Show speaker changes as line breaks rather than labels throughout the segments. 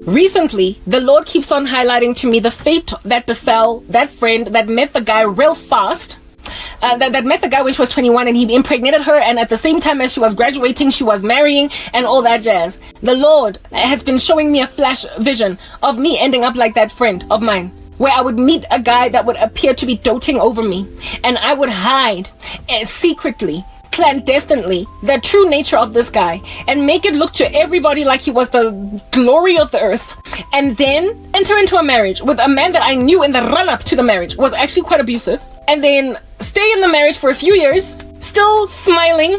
Recently, the Lord keeps on highlighting to me the fate that befell that friend that met the guy real fast. That met the guy when she was 21 and he impregnated her, and at the same time as she was graduating, she was marrying and all that jazz. The Lord has been showing me a flash vision of me ending up like that friend of mine, where I would meet a guy that would appear to be doting over me, and I would hide secretly, clandestinely, the true nature of this guy and make it look to everybody like he was the glory of the earth, and then enter into a marriage with a man that I knew in the run-up to the marriage was actually quite abusive, and then stay in the marriage for a few years, still smiling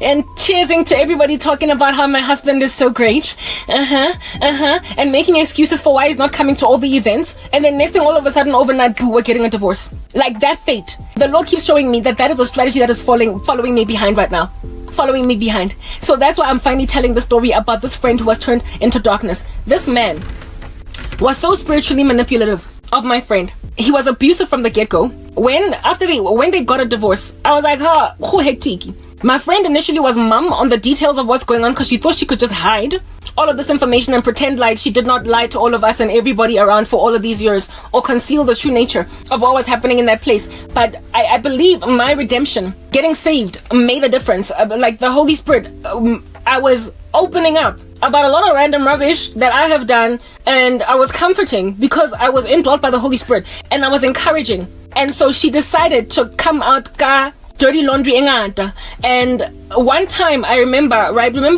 and cheersing to everybody, talking about how my husband is so great, and making excuses for why he's not coming to all the events, and then next thing, all of a sudden, overnight, we're getting a divorce. Like that fate. The Lord keeps showing me that is a strategy that is following me behind right now. Following me behind. So that's why I'm finally telling the story about this friend who was turned into darkness. This man was so spiritually manipulative of my friend. He was abusive from the get-go. When they got a divorce, I was like, who hectic. My friend initially was mum on the details of what's going on because she thought she could just hide all of this information and pretend like she did not lie to all of us and everybody around for all of these years, or conceal the true nature of what was happening in that place. But I believe my redemption, getting saved, made a difference. Like the Holy Spirit, I was opening up about a lot of random rubbish that I have done, and I was comforting because I was indwelt by the Holy Spirit, and I was encouraging. And so she decided to come out dirty laundry engata. And one time I remember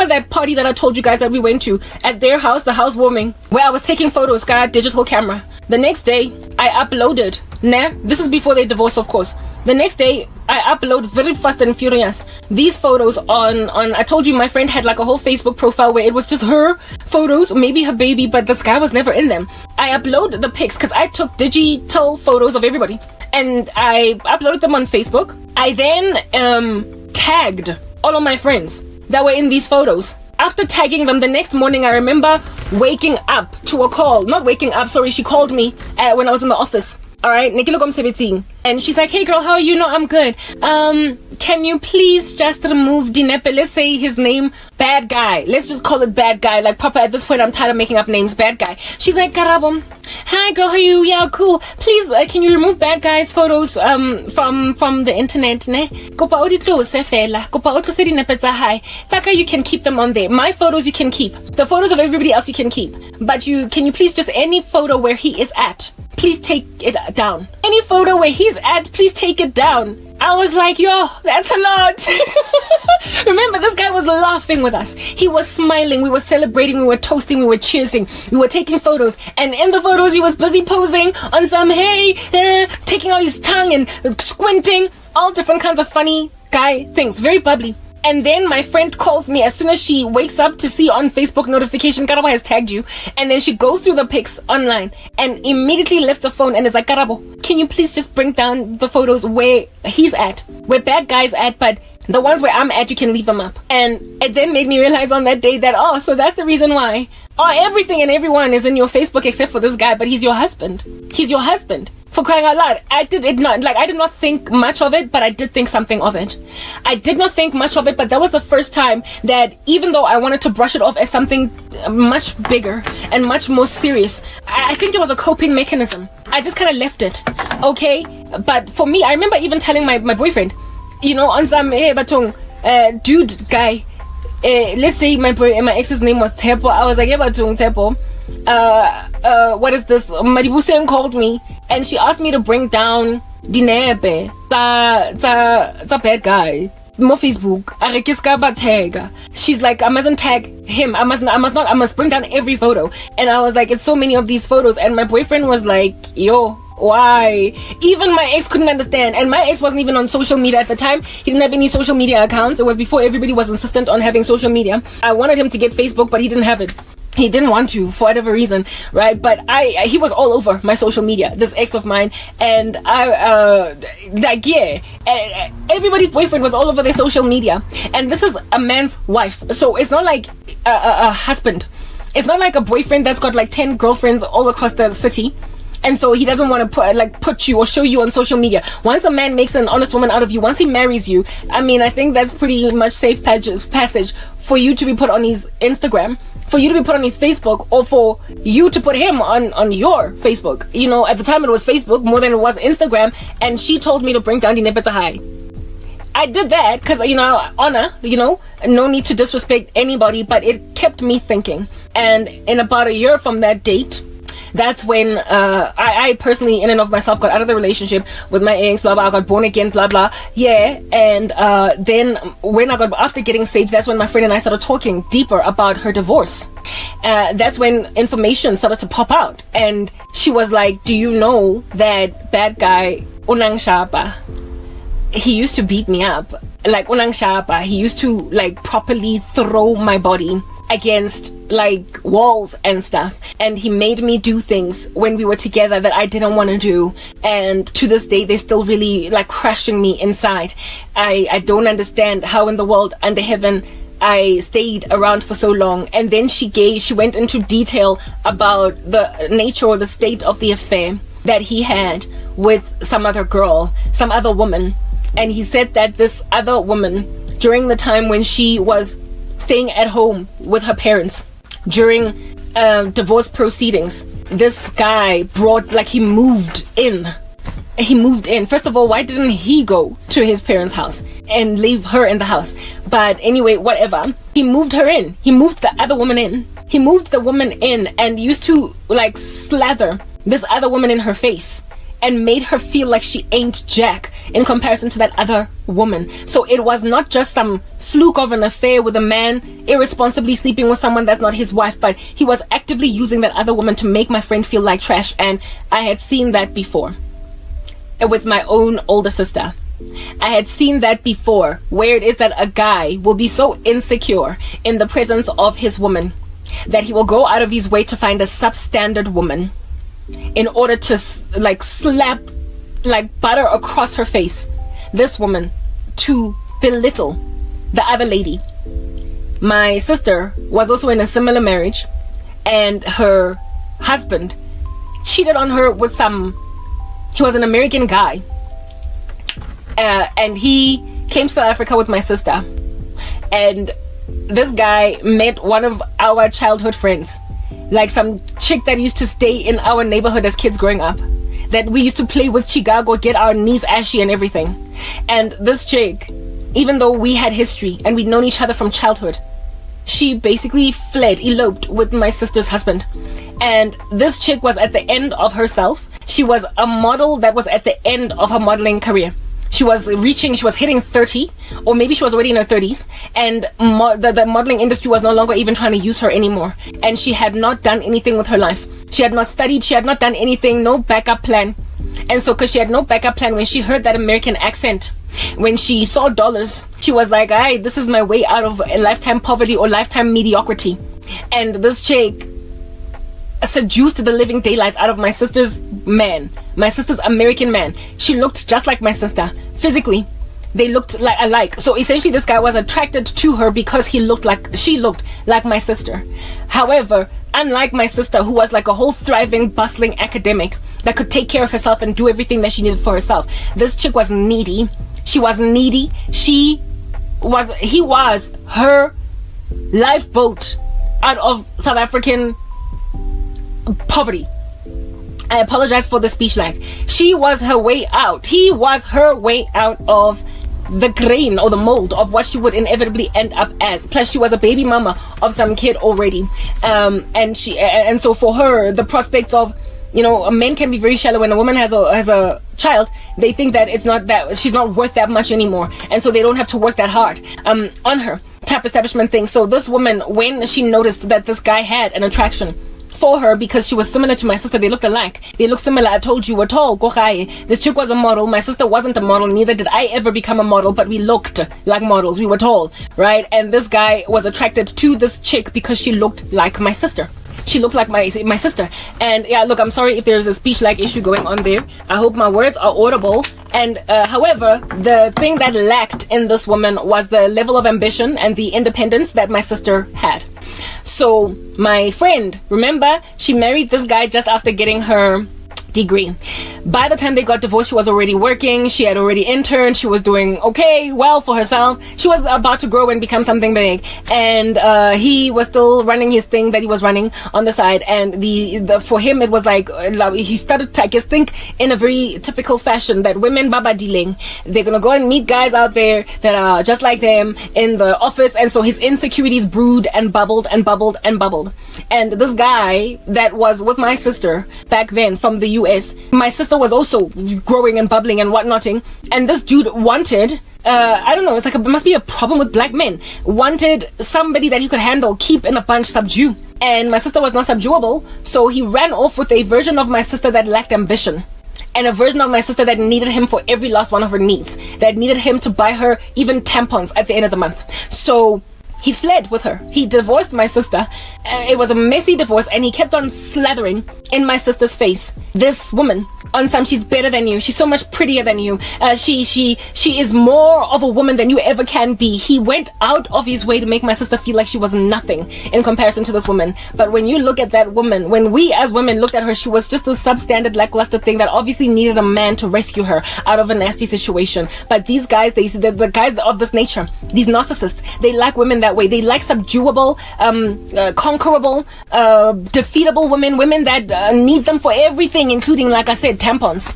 that party that I told you guys that we went to at their house, the housewarming, where I was taking photos, digital camera. The next day I uploaded, this is before they divorced, of course. The next day I upload very fast and furious these photos on I told you my friend had like a whole Facebook profile where it was just her photos, maybe her baby, but this guy was never in them. I upload the pics because I took digital photos of everybody, and I uploaded them on Facebook. I then tagged all of my friends that were in these photos. After tagging them, the next morning I remember waking up to a call. Not waking up, sorry, she called me when I was in the office. Alright, and she's like, hey girl, how are you? No, I'm good. Can you please just remove Dinepe? Let's say his name, Bad Guy. Let's just call it Bad Guy. Like, Papa, at this point, I'm tired of making up names. Bad Guy. She's like, Karabom. Hi girl, how are you? Yeah, cool. Please, can you remove Bad Guy's photos from the internet, ne? Kopa odi tlose fela. Kopa o tlose Dinepe tsa hai. Tsaka, you can keep them on there. My photos you can keep. The photos of everybody else you can keep. But can you please just any photo where he is at, please take it down. Any photo where he's at, please take it down. I was like, yo, that's a lot. Remember, this guy was laughing with us. He was smiling. We were celebrating. We were toasting. We were cheersing. We were taking photos. And in the photos, he was busy posing on some, taking out his tongue and squinting. All different kinds of funny guy things. Very bubbly. And then my friend calls me as soon as she wakes up to see on Facebook notification, Karabo has tagged you. And then she goes through the pics online and immediately lifts the phone and is like, Karabo, can you please just bring down the photos where he's at, where Bad Guy's at, but the ones where I'm at, you can leave them up. And it then made me realize on that day that, so that's the reason why. Everything and everyone is in your Facebook except for this guy, but he's your husband. He's your husband. For crying out loud. I did not think much of it, but I did think something of it. I did not think much of it, but that was the first time that even though I wanted to brush it off as something much bigger and much more serious, I think it was a coping mechanism. I just kind of left it. Okay? But for me, I remember even telling my boyfriend, on some, dude guy, let's say my ex's name was Tepo. I was like, Tepo. What is this? Madibuseng called me and she asked me to bring down Dinepe. It's a bad guy. Mo Facebook. She's like, I mustn't tag him. I must bring down every photo. And I was like, it's so many of these photos. And my boyfriend was like, yo, why? Even my ex couldn't understand. And my ex wasn't even on social media at the time. He didn't have any social media accounts. It was before everybody was insistent on having social media. I wanted him to get Facebook, but he didn't have it. He didn't want to for whatever reason, right? But he was all over my social media, this ex of mine, and everybody's boyfriend was all over their social media. And this is a man's wife, so it's not like a husband. It's not like a boyfriend that's got like 10 girlfriends all across the city. And so he doesn't want to put you or show you on social media. Once a man makes an honest woman out of you, once he marries you, I think that's pretty much safe passage for you to be put on his Instagram for you to be put on his Facebook, or for you to put him on your Facebook. You know, at the time it was Facebook more than it was Instagram, and she told me to bring down the Nepeta High. I did that because, you know, honor, you know, no need to disrespect anybody, but it kept me thinking. And in about a year from that date, that's when I personally, in and of myself, got out of the relationship with my ex, blah, blah, I got born again, blah, blah, yeah. And then when I got, after getting saved, that's when my friend and I started talking deeper about her divorce. That's when information started to pop out. And she was like, do you know that bad guy, Unang Shapa, he used to beat me up. Like, Unang Shapa, he used to, like, properly throw my body against like walls and stuff, and he made me do things when we were together that I didn't want to do, and to this day they're still really like crushing me inside. I don't understand how in the world under heaven I stayed around for so long. And then she went into detail about the nature or the state of the affair that he had with some other girl, some other woman. And he said that this other woman, during the time when she was staying at home with her parents during divorce proceedings, this guy brought, like, he moved in. First of all, why didn't he go to his parents' house and leave her in the house? But anyway, whatever. He moved her in. He moved the other woman in. He moved the woman in and used to like slather this other woman in her face and made her feel like she ain't jack in comparison to that other woman. So it was not just some fluke of an affair with a man irresponsibly sleeping with someone that's not his wife, but he was actively using that other woman to make my friend feel like trash. And I had seen that before with my own older sister. I had seen that before, where it is that a guy will be so insecure in the presence of his woman that he will go out of his way to find a substandard woman in order to like slap like butter across her face this woman to belittle the other lady. My sister was also in a similar marriage, and her husband cheated on her with he was an American guy, and he came to South Africa with my sister, and this guy met one of our childhood friends, like some chick that used to stay in our neighborhood as kids growing up, that we used to play with Chicago, get our knees ashy and everything. And this chick, even though we had history and we'd known each other from childhood, she basically eloped with my sister's husband. And this chick was at the end of herself. She was a model that was at the end of her modeling career. She was hitting 30, or maybe she was already in her 30s, and the modeling industry was no longer even trying to use her anymore. And she had not done anything with her life. She had not studied, she had not done anything, no backup plan. And so, because she had no backup plan, when she heard that American accent, when she saw dollars, she was like, "Hey, this is my way out of a lifetime poverty or lifetime mediocrity." And this chick seduced the living daylights out of my sister's American man. She looked just like my sister. Physically, they looked like alike. So essentially this guy was attracted to her because she looked like my sister. However, unlike my sister, who was like a whole thriving, bustling academic that could take care of herself and do everything that she needed for herself, this chick was needy. She was needy. He was her lifeboat out of South African poverty. I apologize for the speech lag. She was her way out. He was her way out of the grain or the mold of what she would inevitably end up as. Plus, she was a baby mama of some kid already. And so for her, the prospects of, you know, a man can be very shallow. When a woman has a child, they think that she's not worth that much anymore, and so they don't have to work that hard on her type establishment thing. So this woman, when she noticed that this guy had an attraction for her because she was similar to my sister, they looked alike, they looked similar. I told you, we're tall, this chick was a model, my sister wasn't a model, neither did I ever become a model, but we looked like models, we were tall, right? And this guy was attracted to this chick because she looked like my sister. She looked like my sister. And yeah, look, I'm sorry if there's a speech lag issue going on there. I hope my words are audible. And however, the thing that lacked in this woman was the level of ambition and the independence that my sister had. So my friend, remember, she married this guy just after getting her degree. By the time they got divorced, she was already working. She had already interned. She was doing okay, well for herself. She was about to grow and become something big. And he was still running his thing that he was running on the side. And the for him, it was like he started to, I guess, think in a very typical fashion that women baba dealing. They're gonna go and meet guys out there that are just like them in the office. And so his insecurities brewed and bubbled and bubbled and bubbled. And this guy that was with my sister back then from the US, my sister was also growing and bubbling and whatnotting, and this dude wanted I don't know, it's like it must be a problem with black men, wanted somebody that he could handle, keep in a bunch, subdue. And my sister was not subduable, so he ran off with a version of my sister that lacked ambition, and a version of my sister that needed him for every last one of her needs, that needed him to buy her even tampons at the end of the month. So he fled with her. He divorced my sister. It was a messy divorce, and he kept on slathering in my sister's face. This woman, on some, she's better than you. She's so much prettier than you. She is more of a woman than you ever can be. He went out of his way to make my sister feel like she was nothing in comparison to this woman. But when you look at that woman, when we as women looked at her, she was just a substandard, lackluster thing that obviously needed a man to rescue her out of a nasty situation. But these guys, the guys of this nature, these narcissists, they like women that way. They like subduable, conquerable, defeatable women that need them for everything, including, like I said, tampons.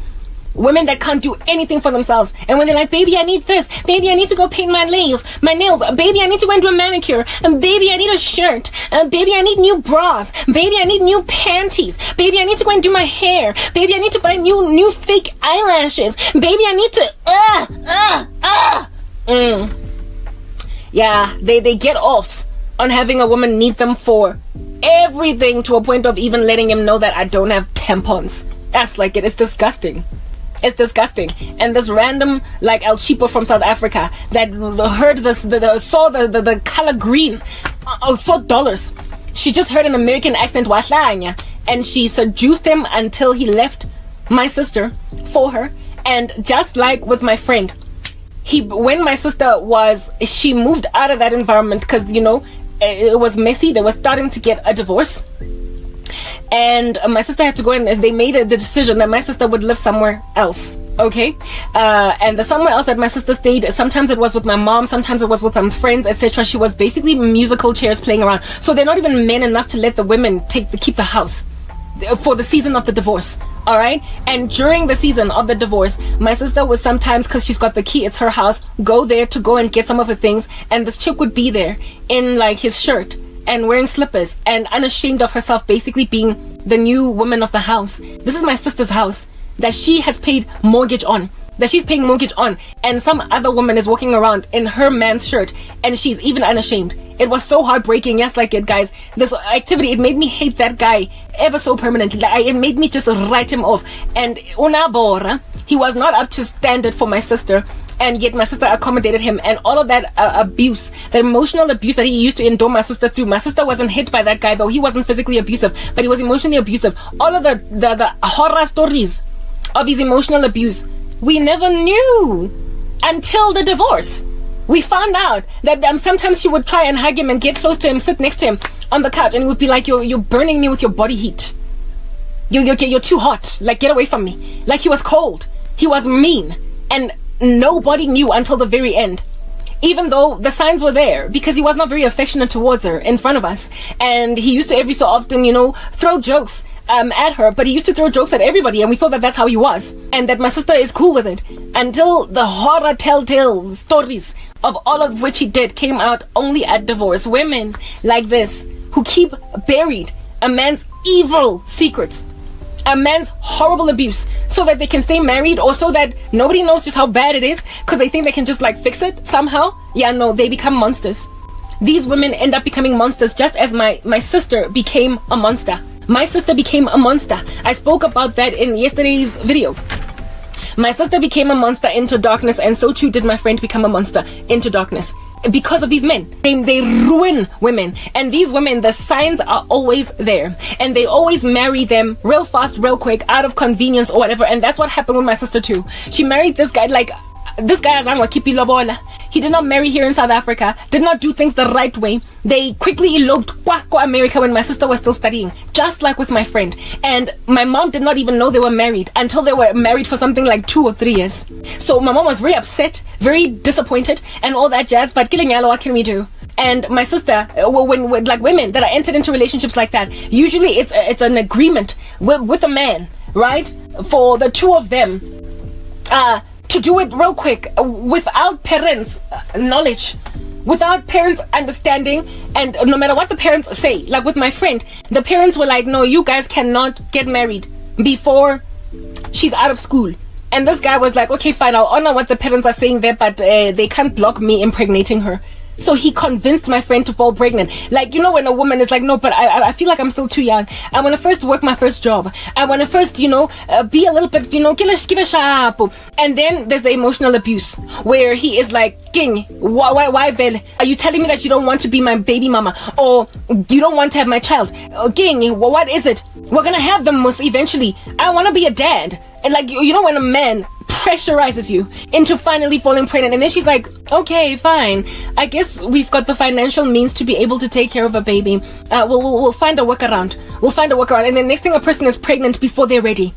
Women that can't do anything for themselves. And when they're like, baby, I need this. Baby, I need to go paint my nails. Baby, I need to go and do a manicure. And baby, I need a shirt. Baby, I need new bras. Baby, I need new panties. Baby, I need to go and do my hair. Baby, I need to buy new fake eyelashes. Baby, I need to Yeah, they get off on having a woman need them for everything, to a point of even letting him know that I don't have tampons. That's like it. It's disgusting. It's disgusting. And this random, like, El Cheapo from South Africa that heard this, saw the color green, saw dollars. She just heard an American accent, wahlanya, and she seduced him until he left my sister for her. And just like with my friend, when my sister she moved out of that environment because, you know, it was messy. They were starting to get a divorce, and my sister had to go, and they made the decision that my sister would live somewhere else. Okay, and the somewhere else that my sister stayed, sometimes it was with my mom, sometimes it was with some friends, etc. She was basically musical chairs playing around. So they're not even men enough to let the women keep the house for the season of the divorce. All right, and during the season of the divorce, my sister would sometimes, because she's got the key, it's her house, go there to go and get some of her things, and this chick would be there in like his shirt and wearing slippers and unashamed of herself, basically being the new woman of the house. This is my sister's house that she has paid mortgage on, that she's paying mortgage on, and some other woman is walking around in her man's shirt, and she's even unashamed. It was so heartbreaking. Yes, like it, guys. This activity, it made me hate that guy ever so permanently. Like, it made me just write him off. And Unabora, he was not up to standard for my sister, and yet my sister accommodated him. And all of that abuse, that emotional abuse that he used to endure my sister through. My sister wasn't hit by that guy, though. He wasn't physically abusive, but he was emotionally abusive. All of the horror stories of his emotional abuse, we never knew until the divorce. We found out that sometimes she would try and hug him and get close to him, sit next to him on the couch, and it would be like, you're burning me with your body heat. You're too hot. Like, get away from me. Like, he was cold. He was mean. And nobody knew until the very end. Even though the signs were there, because he was not very affectionate towards her in front of us. And he used to every so often, you know, throw jokes at her, but he used to throw jokes at everybody, and we thought that that's how he was, and that my sister is cool with it, until the horror telltale stories of all of which he did came out only at divorce. Women like this who keep buried a man's evil secrets, a man's horrible abuse, so that they can stay married, or so that nobody knows just how bad it is, because they think they can just like fix it somehow. Yeah, no, they become monsters. These women end up becoming monsters, just as my sister became a monster. My sister became a monster. I spoke about that in yesterday's video. My sister became a monster into darkness, and so too did my friend become a monster into darkness. Because of these men. They ruin women. And these women, the signs are always there. And they always marry them real fast, real quick, out of convenience or whatever. And that's what happened with my sister too. She married this guy, like, This guy azange wakhipha ilobola. He did not marry here in South Africa, did not do things the right way. They quickly eloped to America when my sister was still studying, just like with my friend. And my mom did not even know they were married until they were married for something like 2 or 3 years. So my mom was very upset, very disappointed, and all that jazz. But what can we do? And my sister, when like women that are entered into relationships like that, usually it's an agreement with a man, right? For the two of them, to do it real quick, without parents' knowledge, without parents' understanding, and no matter what the parents say. Like with my friend, the parents were like, no, you guys cannot get married before she's out of school. And this guy was like, okay, fine, I'll honor what the parents are saying there, but they can't block me impregnating her. So he convinced my friend to fall pregnant. Like, when a woman is like, no, but I feel like I'm still too young. I want to first work my first job. I want to first, be a little bit, give a sharp. And then there's the emotional abuse where he is like, King, why, Vel? Are you telling me that you don't want to be my baby mama? Or you don't want to have my child? King, what is it? We're going to have them most eventually. I want to be a dad. And like, when a man pressurizes you into finally falling pregnant, and then she's like, okay, fine, I guess we've got the financial means to be able to take care of a baby. We'll find a workaround. And then next thing, a person is pregnant before they're ready.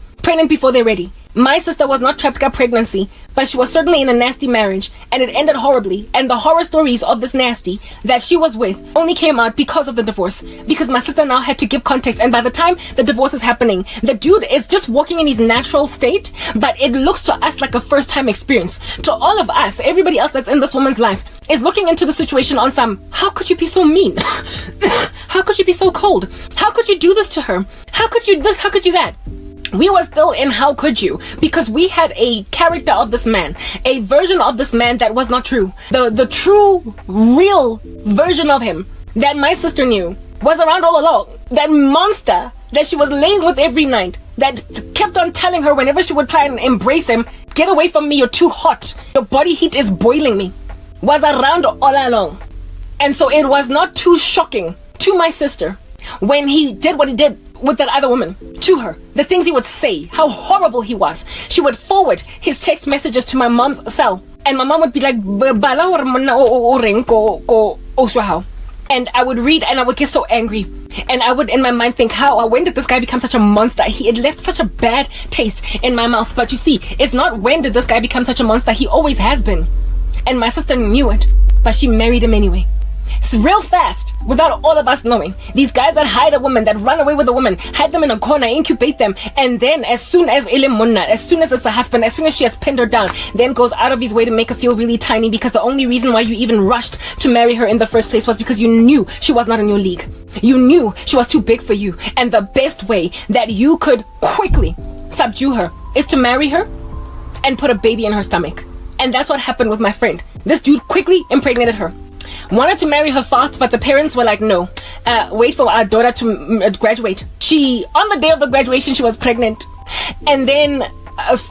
My sister was not trapped by pregnancy, but she was certainly in a nasty marriage, and it ended horribly. And the horror stories of this nasty that she was with only came out because of the divorce, because my sister now had to give context. And by the time the divorce is happening, the dude is just walking in his natural state, but it looks to us like a first-time experience. To all of us, everybody else that's in this woman's life is looking into the situation on some, how could you be so mean? How could you be so cold? How could you do this to her? How could you this? How could you that? We were still in how could you, because we had a character of this man, a version of this man that was not true. The true, real version of him that my sister knew was around all along. That monster that she was laying with every night, that kept on telling her whenever she would try and embrace him, get away from me, you're too hot, your body heat is boiling me, was around all along. And so it was not too shocking to my sister when he did what he did with that other woman to her. The things he would say, how horrible he was. She would forward his text messages to my mom's cell, and my mom would be like, and I would read and I would get so angry, and I would in my mind think, when did this guy become such a monster? It left such a bad taste in my mouth. But you see, it's not when did this guy become such a monster, he always has been. And my sister knew it, but she married him anyway. Real fast, without all of us knowing. These guys that hide a woman, that run away with a woman, hide them in a corner, incubate them, and then as soon as it's a husband, as soon as she has pinned her down, then goes out of his way to make her feel really tiny, because the only reason why you even rushed to marry her in the first place was because you knew she was not in your league. You knew she was too big for you, and the best way that you could quickly subdue her is to marry her and put a baby in her stomach. And that's what happened with my friend. This dude quickly impregnated her. Wanted to marry her fast, but the parents were like, no, wait for our daughter to graduate. On the day of the graduation, she was pregnant. And then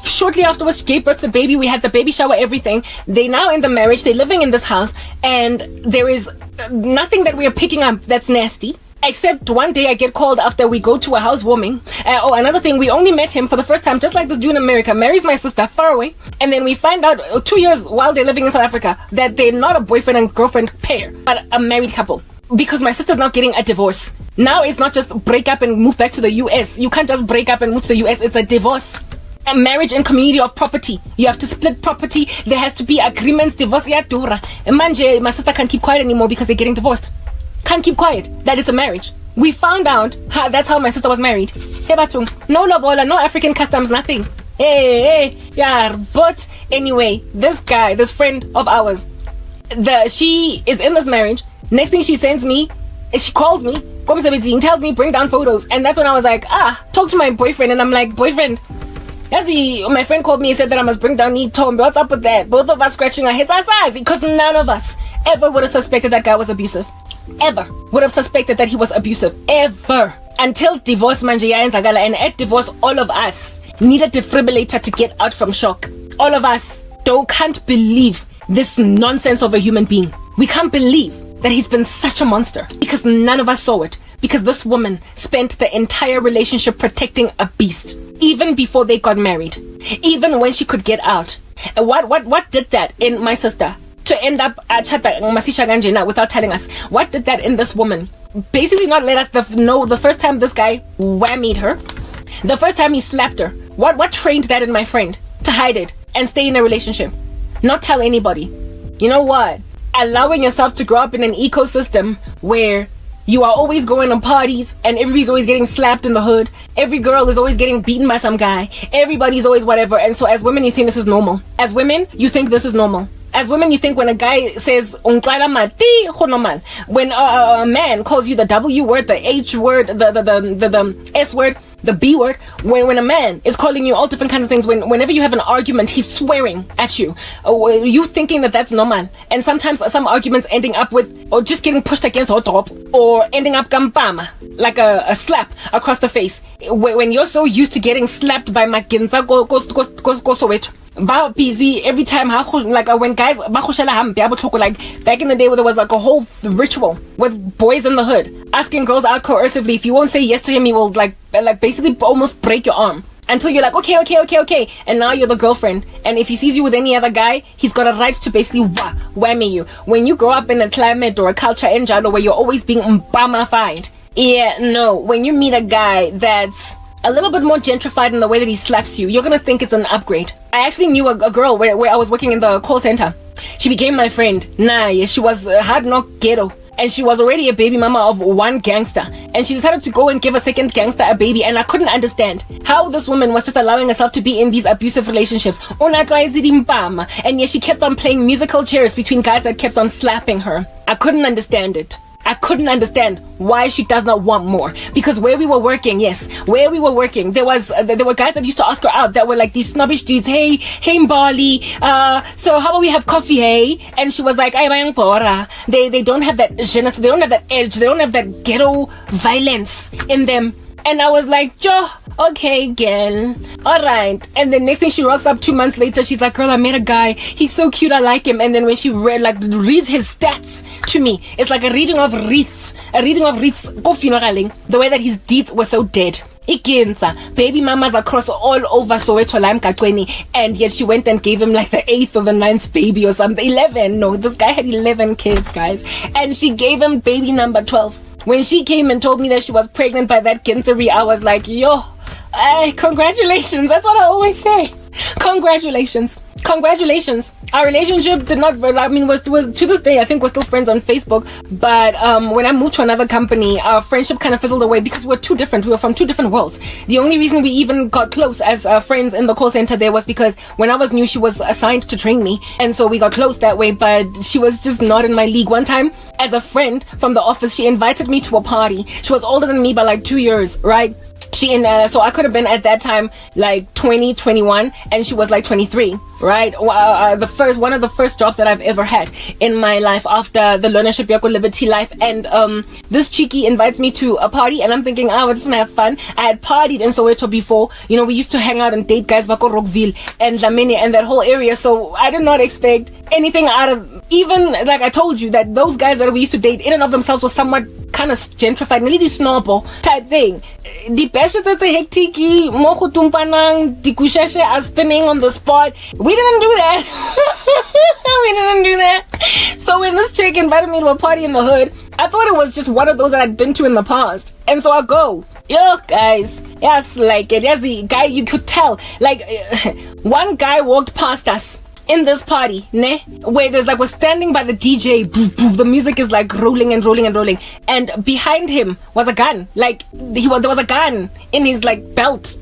shortly afterwards, she gave birth to a baby. We had the baby shower, everything. They now in the marriage, they're living in this house, and there is nothing that we are picking up that's nasty. Except one day I get called after we go to a housewarming. Another thing, we only met him for the first time, just like this dude in America, marries my sister far away. And then we find out 2 years while they're living in South Africa that they're not a boyfriend and girlfriend pair, but a married couple. Because my sister's not getting a divorce. Now it's not just break up and move back to the US. You can't just break up and move to the US. It's a divorce. A marriage and community of property. You have to split property. There has to be agreements. Divorce yadura. Manje, my sister can't keep quiet anymore because they're getting divorced. Can't keep quiet that it's a marriage. We found out that's how my sister was married. No lobola, no African customs, nothing. Yeah. But anyway, this guy, this friend of ours, she is in this marriage. Next thing she sends me, she calls me, tells me bring down photos, and that's when I was like, talk to my boyfriend. And I'm like, boyfriend, my friend called me and said that I must bring down Tomb. What's up with that? Both of us scratching our heads, because none of us ever would have suspected that guy was abusive. Ever would have suspected that he was abusive. Ever. Until divorce manje yayenzakala, and at divorce all of us need a defibrillator to get out from shock. All of us can't believe this nonsense of a human being. We can't believe that he's been such a monster, because none of us saw it. Because this woman spent the entire relationship protecting a beast, even before they got married, even when she could get out. And what did that in my sister to end up chata masisha ganjena without telling us? What did that in this woman? Basically not let us know the first time this guy whammied her, the first time he slapped her. What trained that in my friend to hide it and stay in a relationship, not tell anybody? You know what? Allowing yourself to grow up in an ecosystem where you are always going to parties and everybody's always getting slapped in the hood. Every girl is always getting beaten by some guy. Everybody's always whatever. And so as women, you think this is normal. As women, you think this is normal. As women, you think when a guy says when a man calls you the W word, the H word, the S word, the B word, when a man is calling you all different kinds of things, whenever you have an argument, he's swearing at you, you thinking that that's normal. And sometimes some arguments ending up with, or just getting pushed against hot top, or ending up gampama, like a slap across the face. When you're so used to getting slapped by makinza go Soweto, ba busy every time, like when guys like back in the day where there was like a whole ritual with boys in the hood asking girls out coercively. If you won't say yes to him, he will like basically almost break your arm until you're like okay, and now you're the girlfriend. And if he sees you with any other guy, he's got a right to basically whammy you. When you grow up in a climate or a culture in Jalo where you're always being mbamafied, when you meet a guy that's a little bit more gentrified in the way that he slaps you, you're gonna think it's an upgrade. I actually knew a girl where I was working in the call center. She became my friend. She was hard knock ghetto, and she was already a baby mama of one gangster, and she decided to go and give a second gangster a baby. And I couldn't understand how this woman was just allowing herself to be in these abusive relationships. And yet she kept on playing musical chairs between guys that kept on slapping her. I couldn't understand it. I couldn't understand why she does not want more. Because where we were working, there were guys that used to ask her out that were like these snobbish dudes. Hey Mbali, so how about we have coffee, hey? And she was like, they don't have that jeunesse, they don't have that edge, they don't have that ghetto violence in them. And I was like, Jo, okay, girl, alright. And then next thing she rocks up 2 months later, she's like, girl, I met a guy, he's so cute, I like him. And then when she reads his stats to me, it's like a reading of wreaths, the way that his deeds were so dead. Baby mamas across all over Soweto Lime Kakweni, and yet she went and gave him like the 8th or the 9th baby or something. 11, no, this guy had 11 kids, guys, and she gave him baby number 12. When she came and told me that she was pregnant by that Kinseri, I was like, congratulations. That's what I always say. Congratulations. Our relationship did not, was to this day, I think we're still friends on Facebook. But when I moved to another company, our friendship kind of fizzled away because we're too different. We were from two different worlds. The only reason we even got close as friends in the call center there was because when I was new, she was assigned to train me. And so we got close that way, but she was just not in my league. One time, as a friend from the office, she invited me to a party. She was older than me by like 2 years, right? So I could have been at that time like 20, 21, and she was like 23, right? One of the first jobs that I've ever had in my life after the learnership Yako Liberty life. And this cheeky invites me to a party, and I'm thinking, we're just gonna have fun. I had partied in Soweto before. You know, we used to hang out and date guys Bako Rockville and Lamine and that whole area. So I did not expect anything out of, even like I told you, that those guys that we used to date in and of themselves was somewhat kind of gentrified, really snobble type thing. The passions at the hectic, mohutumpanang, the kushashe are spinning on the spot. We didn't do that. So when this chick invited me to a party in the hood, I thought it was just one of those that I'd been to in the past. And so I go. Yo, guys. Yes, like, there's the guy you could tell. Like, one guy walked past us in this party, where there's like, we're standing by the DJ, the music is like rolling and rolling and rolling, and behind him was a gun. Like, there was a gun in his like belt.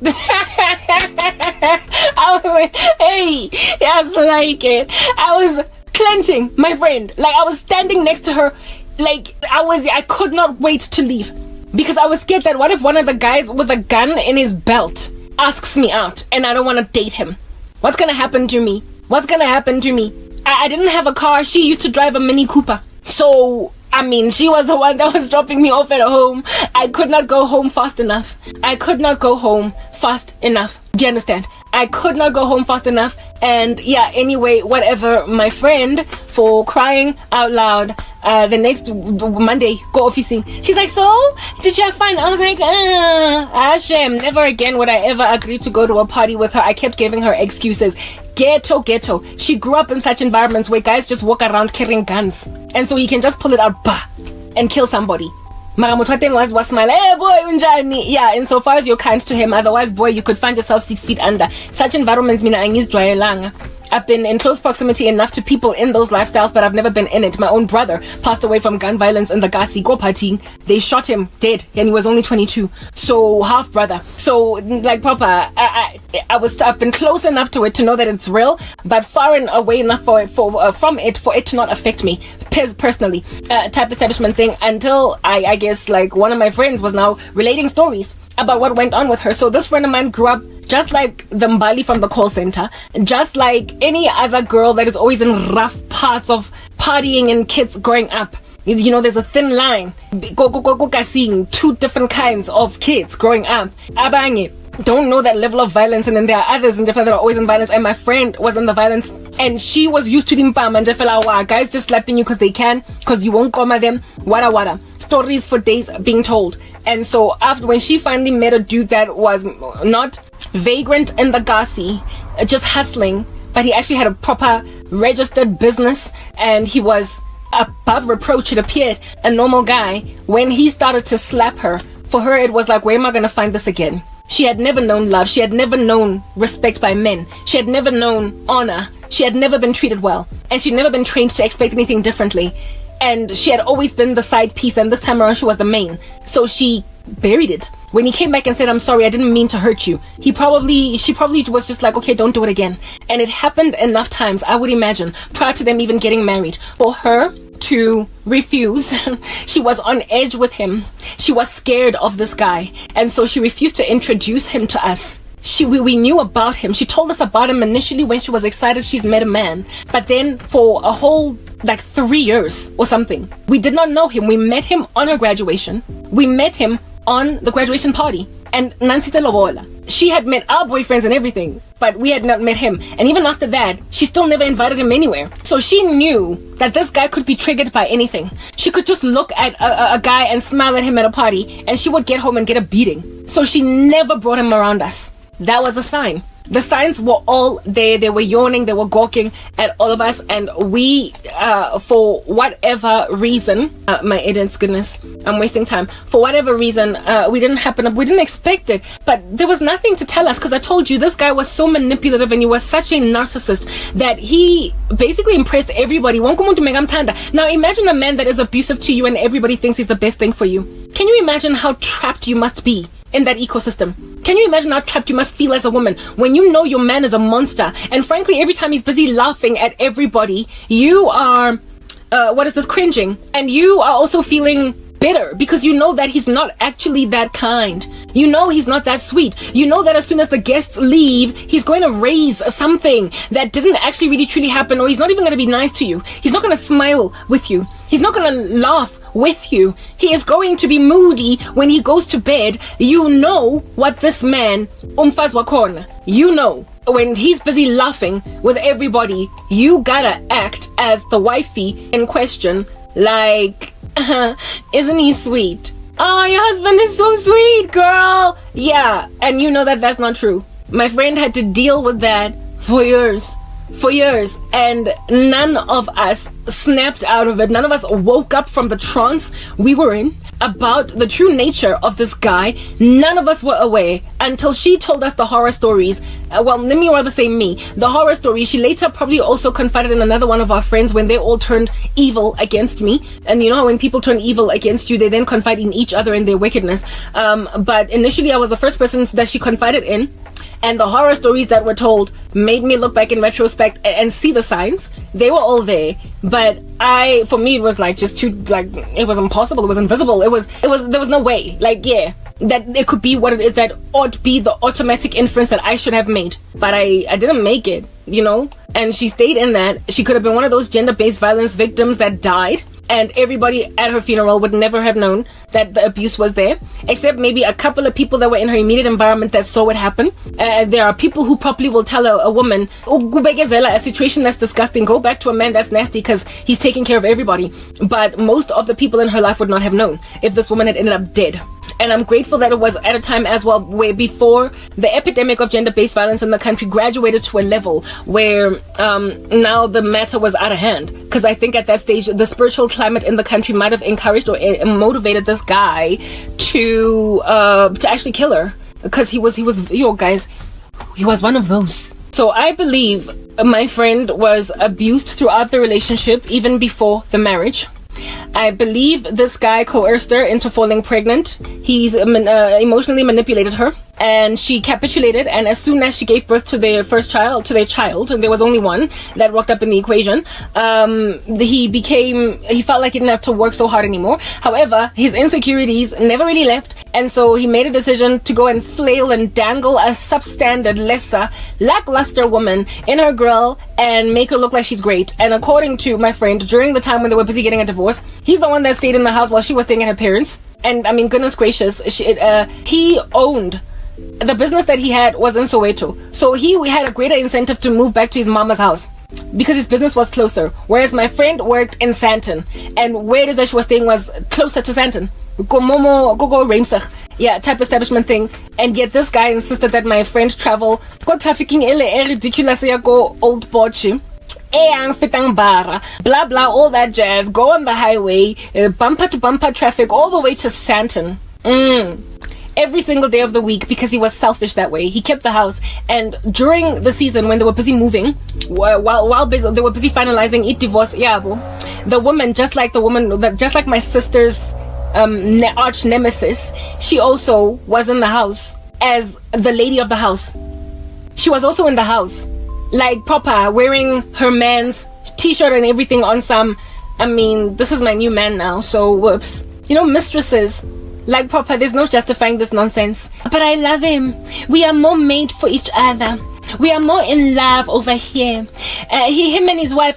I was like, hey, yes, like it. I was clenching my friend, like I was standing next to her, like I could not wait to leave because I was scared that what if one of the guys with a gun in his belt asks me out and I don't want to date him? What's gonna happen to me? I didn't have a car. She used to drive a Mini Cooper. So, I mean, she was the one that was dropping me off at home. I could not go home fast enough. Do you understand? I could not go home fast enough. And yeah, anyway, whatever. My friend, for crying out loud, the next Monday, go officing. She's like, so, did you have fun? I was like, shame. Never again would I ever agree to go to a party with her. I kept giving her excuses. ghetto. She grew up in such environments where guys just walk around carrying guns, and so he can just pull it out, and kill somebody. Mara motho wa teng was smile, hey boy, unjani? Yeah, insofar as you're kind to him, otherwise, boy, you could find yourself 6 feet under. Such environments, mina angizjwayelanga. I've been in close proximity enough to people in those lifestyles, but I've never been in it. My own brother passed away from gun violence in the Gasi Go party. They shot him dead, and he was only 22. So half brother. So like Papa, I've been close enough to it to know that it's real, but far and away enough from it to not affect me personally. Type establishment thing until I guess like one of my friends was now relating stories about what went on with her. So this friend of mine grew up just like the Mbali from the call center, just like any other girl that is always in rough parts of partying and kids growing up. You know, there's a thin line. Seeing 2 different kinds of kids growing up. Abange don't know that level of violence, and then there are others in Jeffela that are always in violence, and my friend was in the violence, and she was used to Dimpam and Jeffela, guys just slapping you because they can, because you won't comma them, wada. Stories for days being told. And so after, when she finally met a dude that was not vagrant in the Gasi, just hustling, but he actually had a proper registered business, and he was above reproach, it appeared, a normal guy. When he started to slap her, for her it was like, where am I going to find this again? She had never known love. She had never known respect by men. She had never known honor. She had never been treated well. And she'd never been trained to expect anything differently. And she had always been the side piece, and this time around she was the main. So she buried it. When he came back and said, I'm sorry, I didn't mean to hurt you, she probably was just like, okay, don't do it again. And it happened enough times, I would imagine, prior to them even getting married, for her to refuse. She was on edge with him. She was scared of this guy. And so she refused to introduce him to us. We knew about him. She told us about him initially when she was excited she's met a man. But then for a whole 3 years or something, we did not know him. We met him on her graduation. We met him on the graduation party. And Nancy Telobola, she had met our boyfriends and everything, but we had not met him. And even after that, she still never invited him anywhere. So she knew that this guy could be triggered by anything. She could just look at a guy and smile at him at a party, and she would get home and get a beating. So she never brought him around us. That was a sign. The signs were all there. They were yawning, they were gawking at all of us, and we, for whatever reason, my Eden's goodness, I'm wasting time. For whatever reason, we didn't expect it, but there was nothing to tell us, because I told you, this guy was so manipulative and he was such a narcissist that he basically impressed everybody. Now imagine a man that is abusive to you and everybody thinks he's the best thing for you. Can you imagine how trapped you must be in that ecosystem? Can you imagine how trapped you must feel as a woman when you know your man is a monster, and frankly every time he's busy laughing at everybody, you are cringing, and you are also feeling bitter because you know that he's not actually that kind. You know he's not that sweet. You know that as soon as the guests leave, he's going to raise something that didn't actually really truly happen, or he's not even going to be nice to you. He's not going to smile with you. He's not going to laugh with you. He is going to be moody when he goes to bed. You know what this man, umfaz wakhona, you know when he's busy laughing with everybody, you gotta act as the wifey in question, like, isn't he sweet? Oh, your husband is so sweet, girl. Yeah, and you know that that's not true. My friend had to deal with that for years, and none of us snapped out of it. None of us woke up from the trance we were in about the true nature of this guy. None of us were aware until she told us the horror stories. Well, let me rather say me. The horror stories, she later probably also confided in another one of our friends when they all turned evil against me. And you know how when people turn evil against you, they then confide in each other in their wickedness. But initially I was the first person that she confided in. And the horror stories that were told made me look back in retrospect and see the signs. They were all there. But for me, it was just too, it was impossible. It was invisible. There was no way. That it could be what it is that ought be the automatic inference that I should have made. But I didn't make it, you know? And she stayed in that. She could have been one of those gender-based violence victims that died. And everybody at her funeral would never have known that the abuse was there, except maybe a couple of people that were in her immediate environment that saw it happen. There are people who probably will tell a woman, a situation that's disgusting, go back to a man that's nasty because he's taking care of everybody. But most of the people in her life would not have known if this woman had ended up dead. And I'm grateful that it was at a time as well where before the epidemic of gender-based violence in the country graduated to a level where now the matter was out of hand. Because I think at that stage, the spiritual climate in the country might have encouraged or motivated this guy to actually kill her. Because he was, guys, he was one of those. So I believe my friend was abused throughout the relationship, even before the marriage. I believe this guy coerced her into falling pregnant. He's emotionally manipulated her, and she capitulated. And as soon as she gave birth to their child, and there was only one that walked up in the equation, he felt like he didn't have to work so hard anymore. However, his insecurities never really left, and so he made a decision to go and flail and dangle a substandard, lesser, lackluster woman in her grill and make her look like she's great. And according to my friend, during the time when they were busy getting a divorce, he's the one that stayed in the house while she was staying at her parents'. And I mean, goodness gracious, he owned the business that he had was in Soweto. So we had a greater incentive to move back to his mama's house because his business was closer. Whereas my friend worked in Sandton, and where it is that she was staying was closer to Sandton. Go yeah, type establishment thing. And yet this guy insisted that my friend travel go trafficking ridiculous go old Bochi. Blah blah, all that jazz, go on the highway, bumper to bumper traffic all the way to Sandton. Every single day of the week, because he was selfish that way. He kept the house, and during the season when they were busy moving, while busy, they were busy finalizing it divorce, the woman, just like my sister's arch nemesis, she also was in the house as the lady of the house. She was also in the house, like proper, wearing her man's t-shirt and everything on some, I mean, this is my new man now, so whoops. Mistresses, like proper, there's no justifying this nonsense. But I love him. We are more made for each other. We are more in love over here. Him and his wife,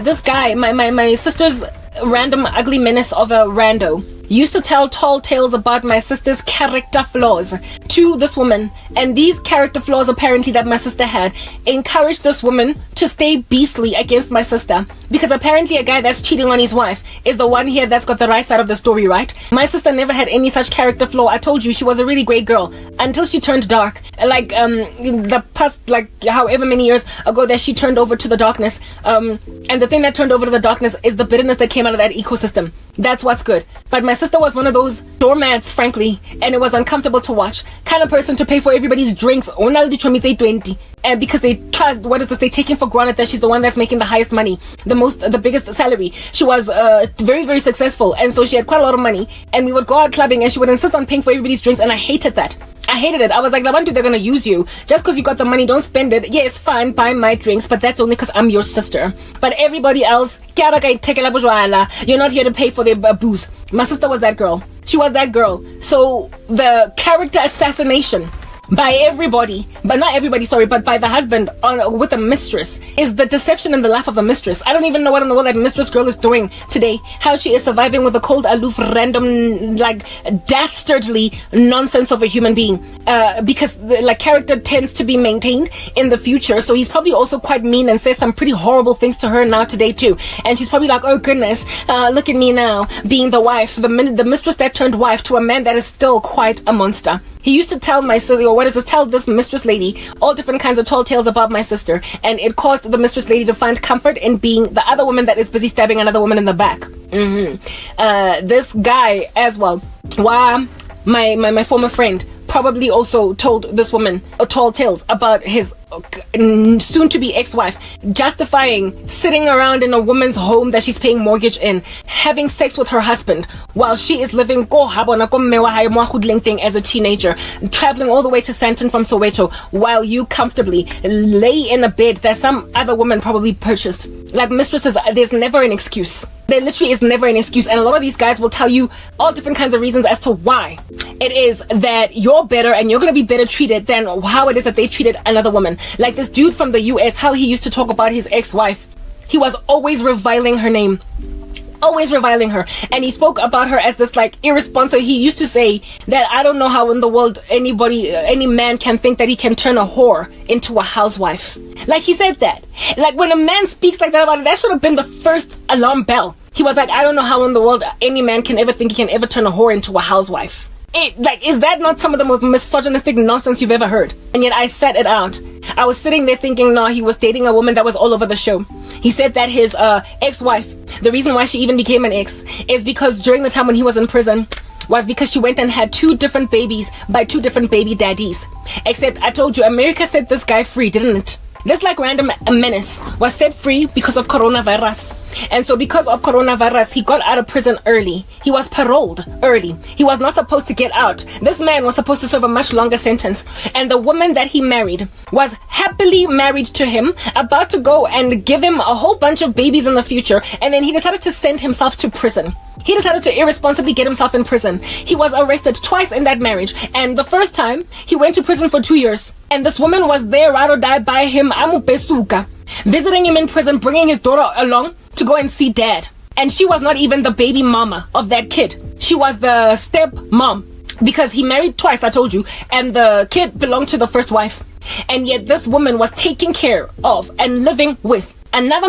this guy, my sister's random ugly menace of a rando, used to tell tall tales about my sister's character flaws to this woman, and these character flaws apparently that my sister had encouraged this woman to stay beastly against my sister, because apparently a guy that's cheating on his wife is the one here that's got the right side of the story, right? My sister never had any such character flaw. I told you she was a really great girl until she turned dark, like the past, like however many years ago that she turned over to the darkness, and the thing that turned over to the darkness is the bitterness that came out of that ecosystem. That's what's good. But my sister was one of those doormats, frankly, and it was uncomfortable to watch. Kind of person to pay for everybody's drinks, and because they trust, they taking for granted that she's the one that's making the highest money, the biggest salary. She was very, very successful, and so she had quite a lot of money, and we would go out clubbing, and she would insist on paying for everybody's drinks, and I hated that. I hated it. I was like, Labantu, they're gonna use you. Just because you got the money, don't spend it. Yes, fine, buy my drinks, but that's only because I'm your sister. But everybody else, you're not here to pay for their booze. My sister was that girl. She was that girl. So the character assassination by everybody, but not everybody, sorry, but by the husband with a mistress is the deception in the life of a mistress. I don't even know what in the world that mistress girl is doing today. How she is surviving with a cold, aloof, random, like dastardly nonsense of a human being. Because the character tends to be maintained in the future. So he's probably also quite mean and says some pretty horrible things to her now today too. And she's probably like, oh goodness, look at me now, being the wife, the mistress that turned wife to a man that is still quite a monster. He used to tell my sister, tell this mistress lady all different kinds of tall tales about my sister, and it caused the mistress lady to find comfort in being the other woman that is busy stabbing another woman in the back. This guy as well, my former friend, probably also told this woman tall tales about his soon-to-be ex-wife, justifying sitting around in a woman's home that she's paying mortgage in, having sex with her husband while she is living thing as a teenager, traveling all the way to Sandton from Soweto while you comfortably lay in a bed that some other woman probably purchased. Like mistresses, there's never an excuse. There literally is never an excuse, and a lot of these guys will tell you all different kinds of reasons as to why it is that you're better and you're going to be better treated than how it is that they treated another woman. Like this dude from the US, how he used to talk about his ex-wife. He was always reviling her name. Always reviling her. And he spoke about her as this like irresponsible. He used to say that I don't know how in the world any man can think that he can turn a whore into a housewife. Like he said that. Like when a man speaks like that about it, that should have been the first alarm bell. He was like, I don't know how in the world any man can ever think he can ever turn a whore into a housewife. Is that not some of the most misogynistic nonsense you've ever heard? And yet I sat it out. I was sitting there thinking, no, he was dating a woman that was all over the show. He said that his ex-wife, the reason why she even became an ex, is because during the time when he was in prison, was because she went and had 2 different babies by 2 different baby daddies. Except I told you, America set this guy free, didn't it? This random menace was set free because of coronavirus. And so because of coronavirus, he got out of prison early. He was paroled early. He was not supposed to get out. This man was supposed to serve a much longer sentence. And the woman that he married was happily married to him, about to go and give him a whole bunch of babies in the future. And then he decided to send himself to prison. He decided to irresponsibly get himself in prison. He was arrested twice in that marriage. And the first time, he went to prison for 2 years. And this woman was there, ride or die by him, Amupesuka, visiting him in prison, bringing his daughter along to go and see dad. And she was not even the baby mama of that kid. She was the step mom. Because he married twice, I told you. And the kid belonged to the first wife. And yet this woman was taken care of and living with another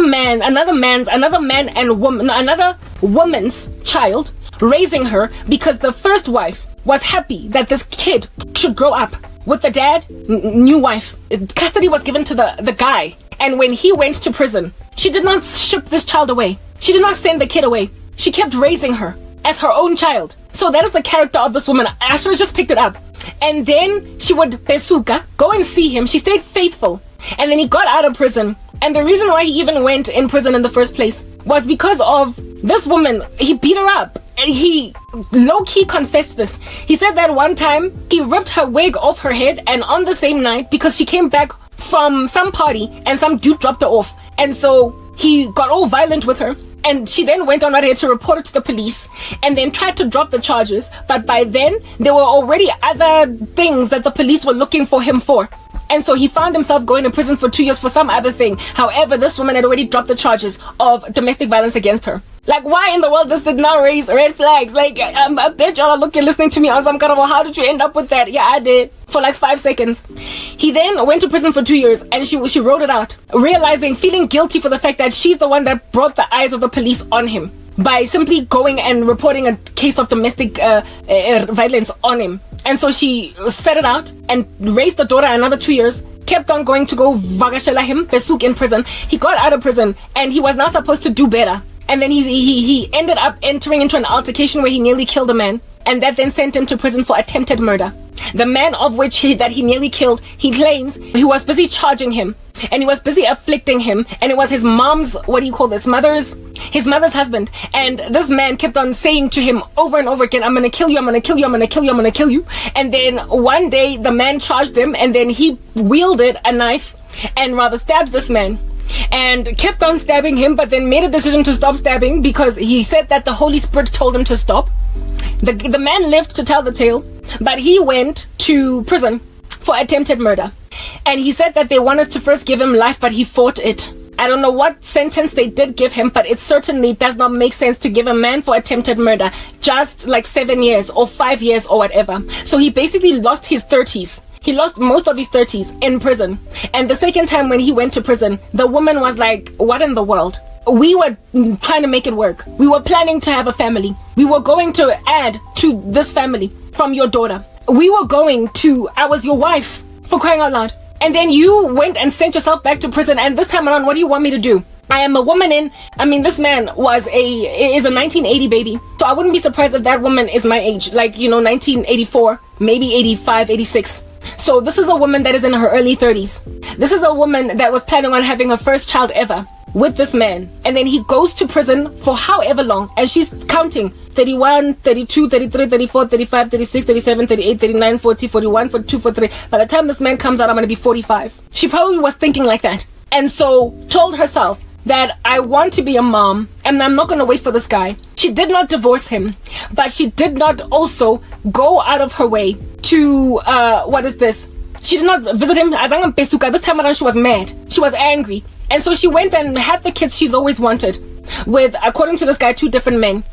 woman's child, raising her because the first wife was happy that this kid should grow up with the dad, new wife. Custody was given to the guy. And when he went to prison, she did not ship this child away. She did not send the kid away. She kept raising her as her own child. So that is the character of this woman. I should have just picked it up. And then she would, Besuka, go and see him. She stayed faithful. And then he got out of prison. And the reason why he even went in prison in the first place was because of this woman. He beat her up. And he low-key confessed this. He said that one time he ripped her wig off her head, and on the same night, because she came back from some party and some dude dropped her off. And so he got all violent with her. And she then went on right here to report it to the police and then tried to drop the charges. But by then, there were already other things that the police were looking for him for. And so he found himself going to prison for 2 years for some other thing. However, this woman had already dropped the charges of domestic violence against her. Like, why in the world this did not raise red flags? Like, I bet y'all are listening to me on some kind of, well, how did you end up with that? Yeah, I did. For like 5 seconds. He then went to prison for 2 years, and she wrote it out, feeling guilty for the fact that she's the one that brought the eyes of the police on him by simply going and reporting a case of domestic violence on him. And so she set it out and raised the daughter another 2 years, kept on going to go vagashela him, Besuk, in prison. He got out of prison, and he was not supposed to do better. And then he ended up entering into an altercation where he nearly killed a man. And that then sent him to prison for attempted murder. The man of which that he nearly killed, he claims he was busy charging him. And he was busy afflicting him. And it was his mom's, his mother's husband. And this man kept on saying to him over and over again, I'm gonna kill you, I'm gonna kill you, I'm gonna kill you, I'm gonna kill you. And then one day the man charged him, and then he wielded a knife and rather stabbed this man. And kept on stabbing him, but then made a decision to stop stabbing because he said that the Holy Spirit told him to stop. The man lived to tell the tale, but he went to prison for attempted murder. And he said that they wanted to first give him life, but he fought it. I don't know what sentence they did give him, but it certainly does not make sense to give a man for attempted murder just like 7 years or 5 years or whatever. So he basically lost his 30s. He lost most of his 30s in prison. And the second time when he went to prison, the woman was like, what in the world? We were trying to make it work. We were planning to have a family. We were going to add to this family from your daughter. We were going to, I was your wife, for crying out loud. And then you went and sent yourself back to prison. And this time around, what do you want me to do? I am a woman this man is a 1980 baby. So I wouldn't be surprised if that woman is my age. 1984, maybe 85, 86. So this is a woman that is in her early 30s. This is a woman that was planning on having her first child ever with this man. And then he goes to prison for however long. And she's counting 31, 32, 33, 34, 35, 36, 37, 38, 39, 40, 41, 42, 43. By the time this man comes out, I'm going to be 45. She probably was thinking like that. And so told herself that I want to be a mom and I'm not going to wait for this guy. She did not divorce him, but she did not also go out of her way to, She did not visit him. This time around, she was mad. She was angry. And so she went and had the kids she's always wanted with, according to this guy, 2 different men.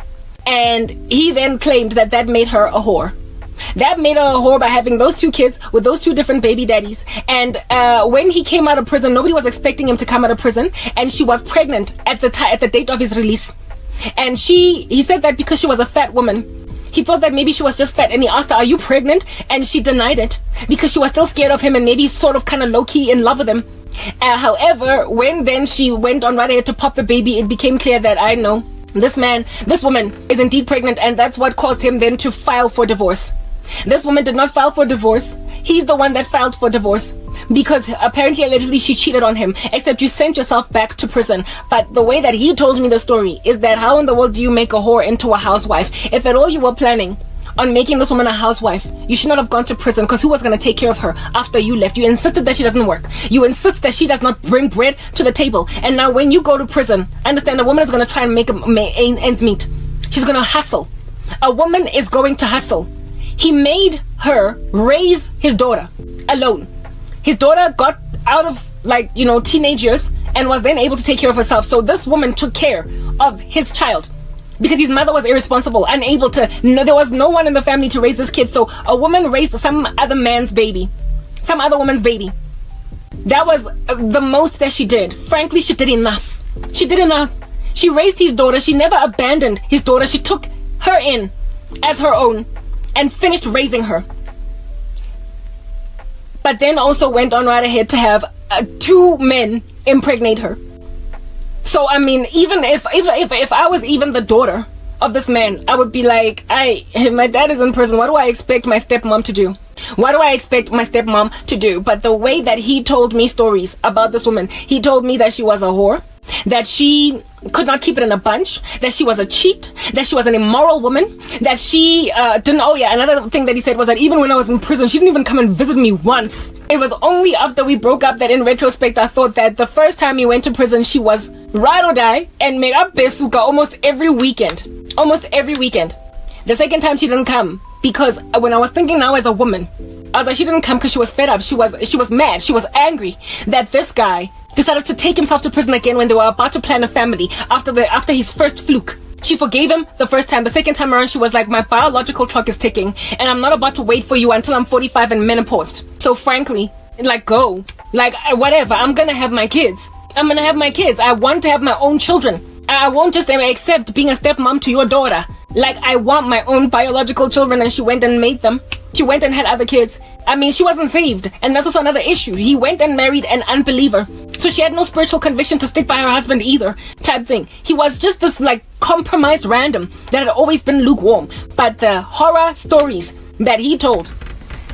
And he then claimed that made her a whore. That made her a whore by having those 2 kids with those 2 different baby daddies. And when he came out of prison, nobody was expecting him to come out of prison. And she was pregnant at the date of his release. And he said that because she was a fat woman, He thought that maybe she was just fat, and he asked her, are you pregnant? And she denied it because she was still scared of him and maybe sort of kind of low-key in love with him. However, when then she went on right ahead to pop the baby, it became clear that I know this woman is indeed pregnant, and that's what caused him then to file for divorce. This woman did not file for divorce. He's the one that filed for divorce because apparently, allegedly, she cheated on him, except you sent yourself back to prison. But the way that he told me the story is that how in the world do you make a whore into a housewife? If at all you were planning on making this woman a housewife, you should not have gone to prison, because who was going to take care of her after you left? You insisted that she doesn't work. You insist that she does not bring bread to the table. And now when you go to prison, understand a woman is going to try and make ends meet. She's going to hustle. A woman is going to hustle. He made her raise his daughter alone. His daughter got out of teenage years and was then able to take care of herself. So this woman took care of his child because his mother was irresponsible, unable to. No, there was no one in the family to raise this kid. So a woman raised some other man's baby, some other woman's baby. That was the most that she did. Frankly, she did enough. She did enough. She raised his daughter. She never abandoned his daughter. She took her in as her own and finished raising her. But then also went on right ahead to have 2 men impregnate her. So I mean, even if I was even the daughter of this man, I would be like, my dad is in prison. What do I expect my stepmom to do? What do I expect my stepmom to do? But the way that he told me stories about this woman, he told me that she was a whore, that she could not keep it in a bunch, that she was a cheat, that she was an immoral woman, that she another thing that he said was that even when I was in prison, she didn't even come and visit me once. It was only after we broke up that in retrospect I thought that the first time he went to prison, she was ride or die and made up besuka almost every weekend. The second time she didn't come, because when I was thinking now as a woman, I was like, she didn't come because she was fed up. She was mad. She was angry that this guy decided to take himself to prison again when they were about to plan a family after his first fluke. She forgave him the first time. The second time around, she was like, my biological clock is ticking and I'm not about to wait for you until I'm 45 and menopaused. So frankly, go. Whatever. I'm gonna have my kids. I want to have my own children. I won't just accept being a stepmom to your daughter. I want my own biological children, and she went and made them. She went and had other kids. I mean, she wasn't saved, and that's also another issue. He went and married an unbeliever, so she had no spiritual conviction to stick by her husband either, type thing. He was just this compromised random that had always been lukewarm. But the horror stories that he told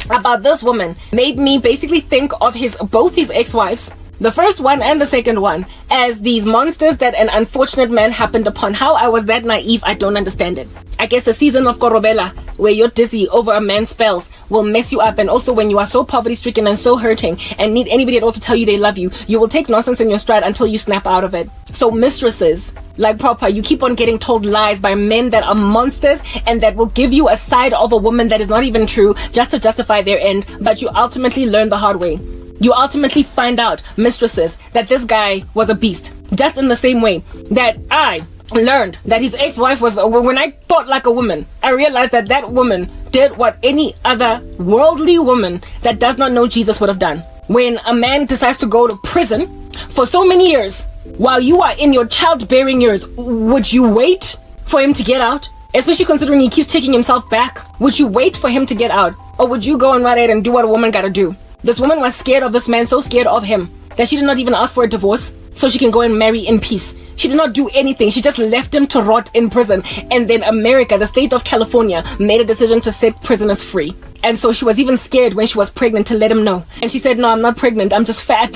about this woman made me basically think of both his ex-wives, the first one and the second one, as these monsters that an unfortunate man happened upon. How I was that naive, I don't understand it. I guess a season of Korobela, where you're dizzy over a man's spells, will mess you up. And also when you are so poverty-stricken and so hurting and need anybody at all to tell you they love you, you will take nonsense in your stride until you snap out of it. So mistresses, you keep on getting told lies by men that are monsters and that will give you a side of a woman that is not even true just to justify their end, but you ultimately learn the hard way. You ultimately find out, mistresses, that this guy was a beast. Just in the same way that I learned that his ex-wife was, when I thought like a woman, I realized that that woman did what any other worldly woman that does not know Jesus would have done. When a man decides to go to prison for so many years, while you are in your childbearing years, would you wait for him to get out? Especially considering he keeps taking himself back. Would you wait for him to get out? Or would you go and right ahead and do what a woman gotta do? This woman was scared of this man, so scared of him, that she did not even ask for a divorce so she can go and marry in peace. She did not do anything. She just left him to rot in prison. And then America, the state of California, made a decision to set prisoners free. And so she was even scared when she was pregnant to let him know. And she said, no, I'm not pregnant. I'm just fat.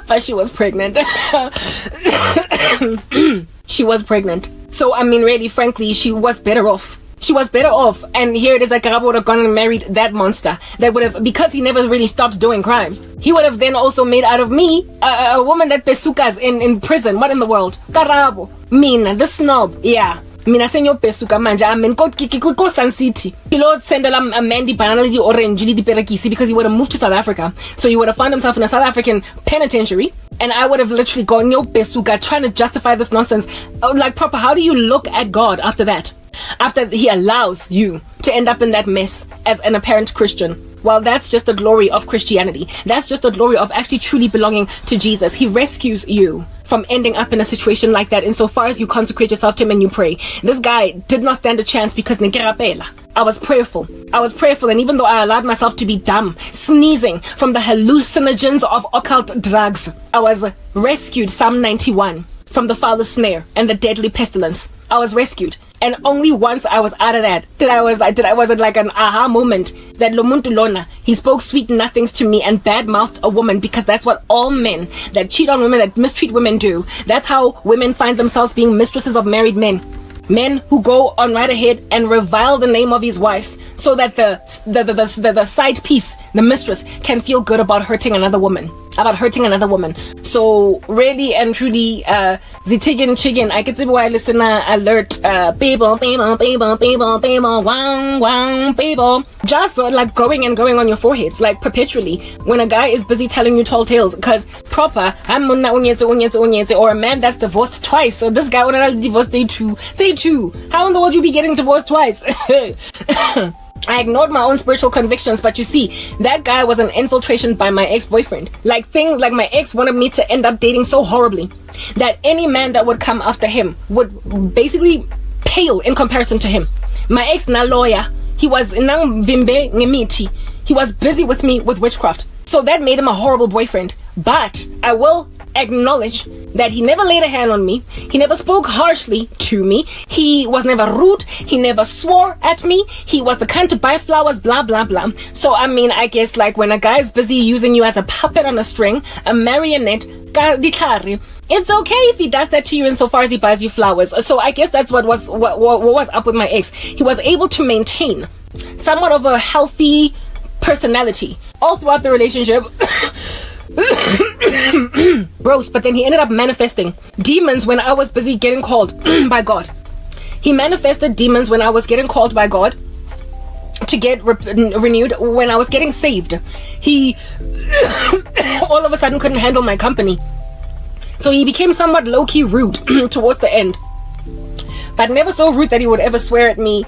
But she was pregnant. She was pregnant. So, I mean, really, frankly, she was better off. She was better off, and here it is like Karabo would have gone and married that monster that would have, because he never really stopped doing crime, he would have then also made out of me a woman that pesukas in prison. What in the world? Karabo, Mina, the snob, yeah. Mina senyo pesuka manja, amen, ko Sun City. He Lord send a Mandy banana di orange di perakisi because he would have moved to South Africa. So he would have found himself in a South African penitentiary, and I would have literally gone yo pesuka trying to justify this nonsense. Proper, how do you look at God after that? After he allows you to end up in that mess as an apparent Christian. Well, that's just the glory of Christianity. That's just the glory of actually truly belonging to Jesus. He rescues you from ending up in a situation like that insofar as you consecrate yourself to him and you pray. This guy did not stand a chance because I was prayerful. And even though I allowed myself to be dumb, sneezing from the hallucinogens of occult drugs, I was rescued, Psalm 91, from the foulest snare and the deadly pestilence. I was rescued. And only once I was out of that was it like an aha moment that Lomuntu Lona, he spoke sweet nothings to me and bad-mouthed a woman, because that's what all men that cheat on women, that mistreat women do. That's how women find themselves being mistresses of married men. Men who go on right ahead and revile the name of his wife so that the side piece, the mistress, can feel good about hurting another woman. So really and truly, the chicken, I can see why listener alert, people, wow, just like going on your foreheads, like perpetually, when a guy is busy telling you tall tales, because proper, or a man that's divorced twice, so this guy wanna divorce day two. How in the world you be getting divorced twice? I ignored my own spiritual convictions, but you see, that guy was an infiltration by my ex-boyfriend. Like my ex wanted me to end up dating so horribly that any man that would come after him would basically pale in comparison to him. My ex, na lawyer, he was busy with me with witchcraft. So that made him a horrible boyfriend. But I will acknowledge that he never laid a hand on me. He never spoke harshly to me. He was never rude. He never swore at me. He was the kind to buy flowers, blah, blah, blah. So, I mean, I guess like when a guy is busy using you as a puppet on a string, a marionette, it's okay if he does that to you insofar as he buys you flowers. So I guess that's what was up with my ex. He was able to maintain somewhat of a healthy personality all throughout the relationship. Gross. But then he ended up manifesting demons when I was busy getting called by God. He manifested demons when I was getting called by God to get renewed, when I was getting saved. He all of a sudden couldn't handle my company, so he became somewhat low-key rude towards the end, but never so rude that he would ever swear at me,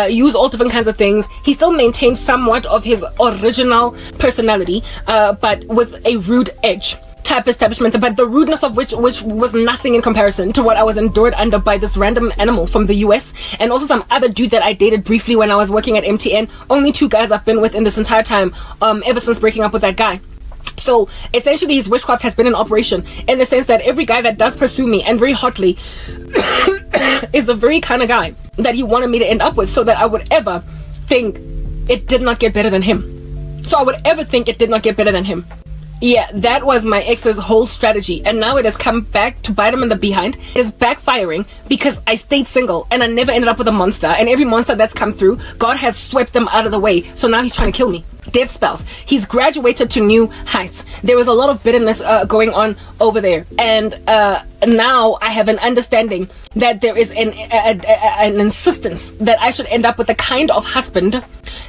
use all different kinds of things. He still maintained somewhat of his original personality, but with a rude edge type establishment, but the rudeness of which was nothing in comparison to what I was endured under by this random animal from the US, and also some other dude that I dated briefly when I was working at MTN. Only 2 guys I've been with in this entire time, ever since breaking up with that guy. So essentially his witchcraft has been in operation, in the sense that every guy that does pursue me, and very hotly, is the very kind of guy that he wanted me to end up with, so that I would ever think it did not get better than him. Yeah, that was my ex's whole strategy, and now it has come back to bite him in the behind. It is backfiring because I stayed single and I never ended up with a monster, and every monster that's come through, God has swept them out of the way, so now he's trying to kill me. Death spells. He's graduated to new heights. There was a lot of bitterness going on over there, and now I have an understanding that there is an insistence that I should end up with the kind of husband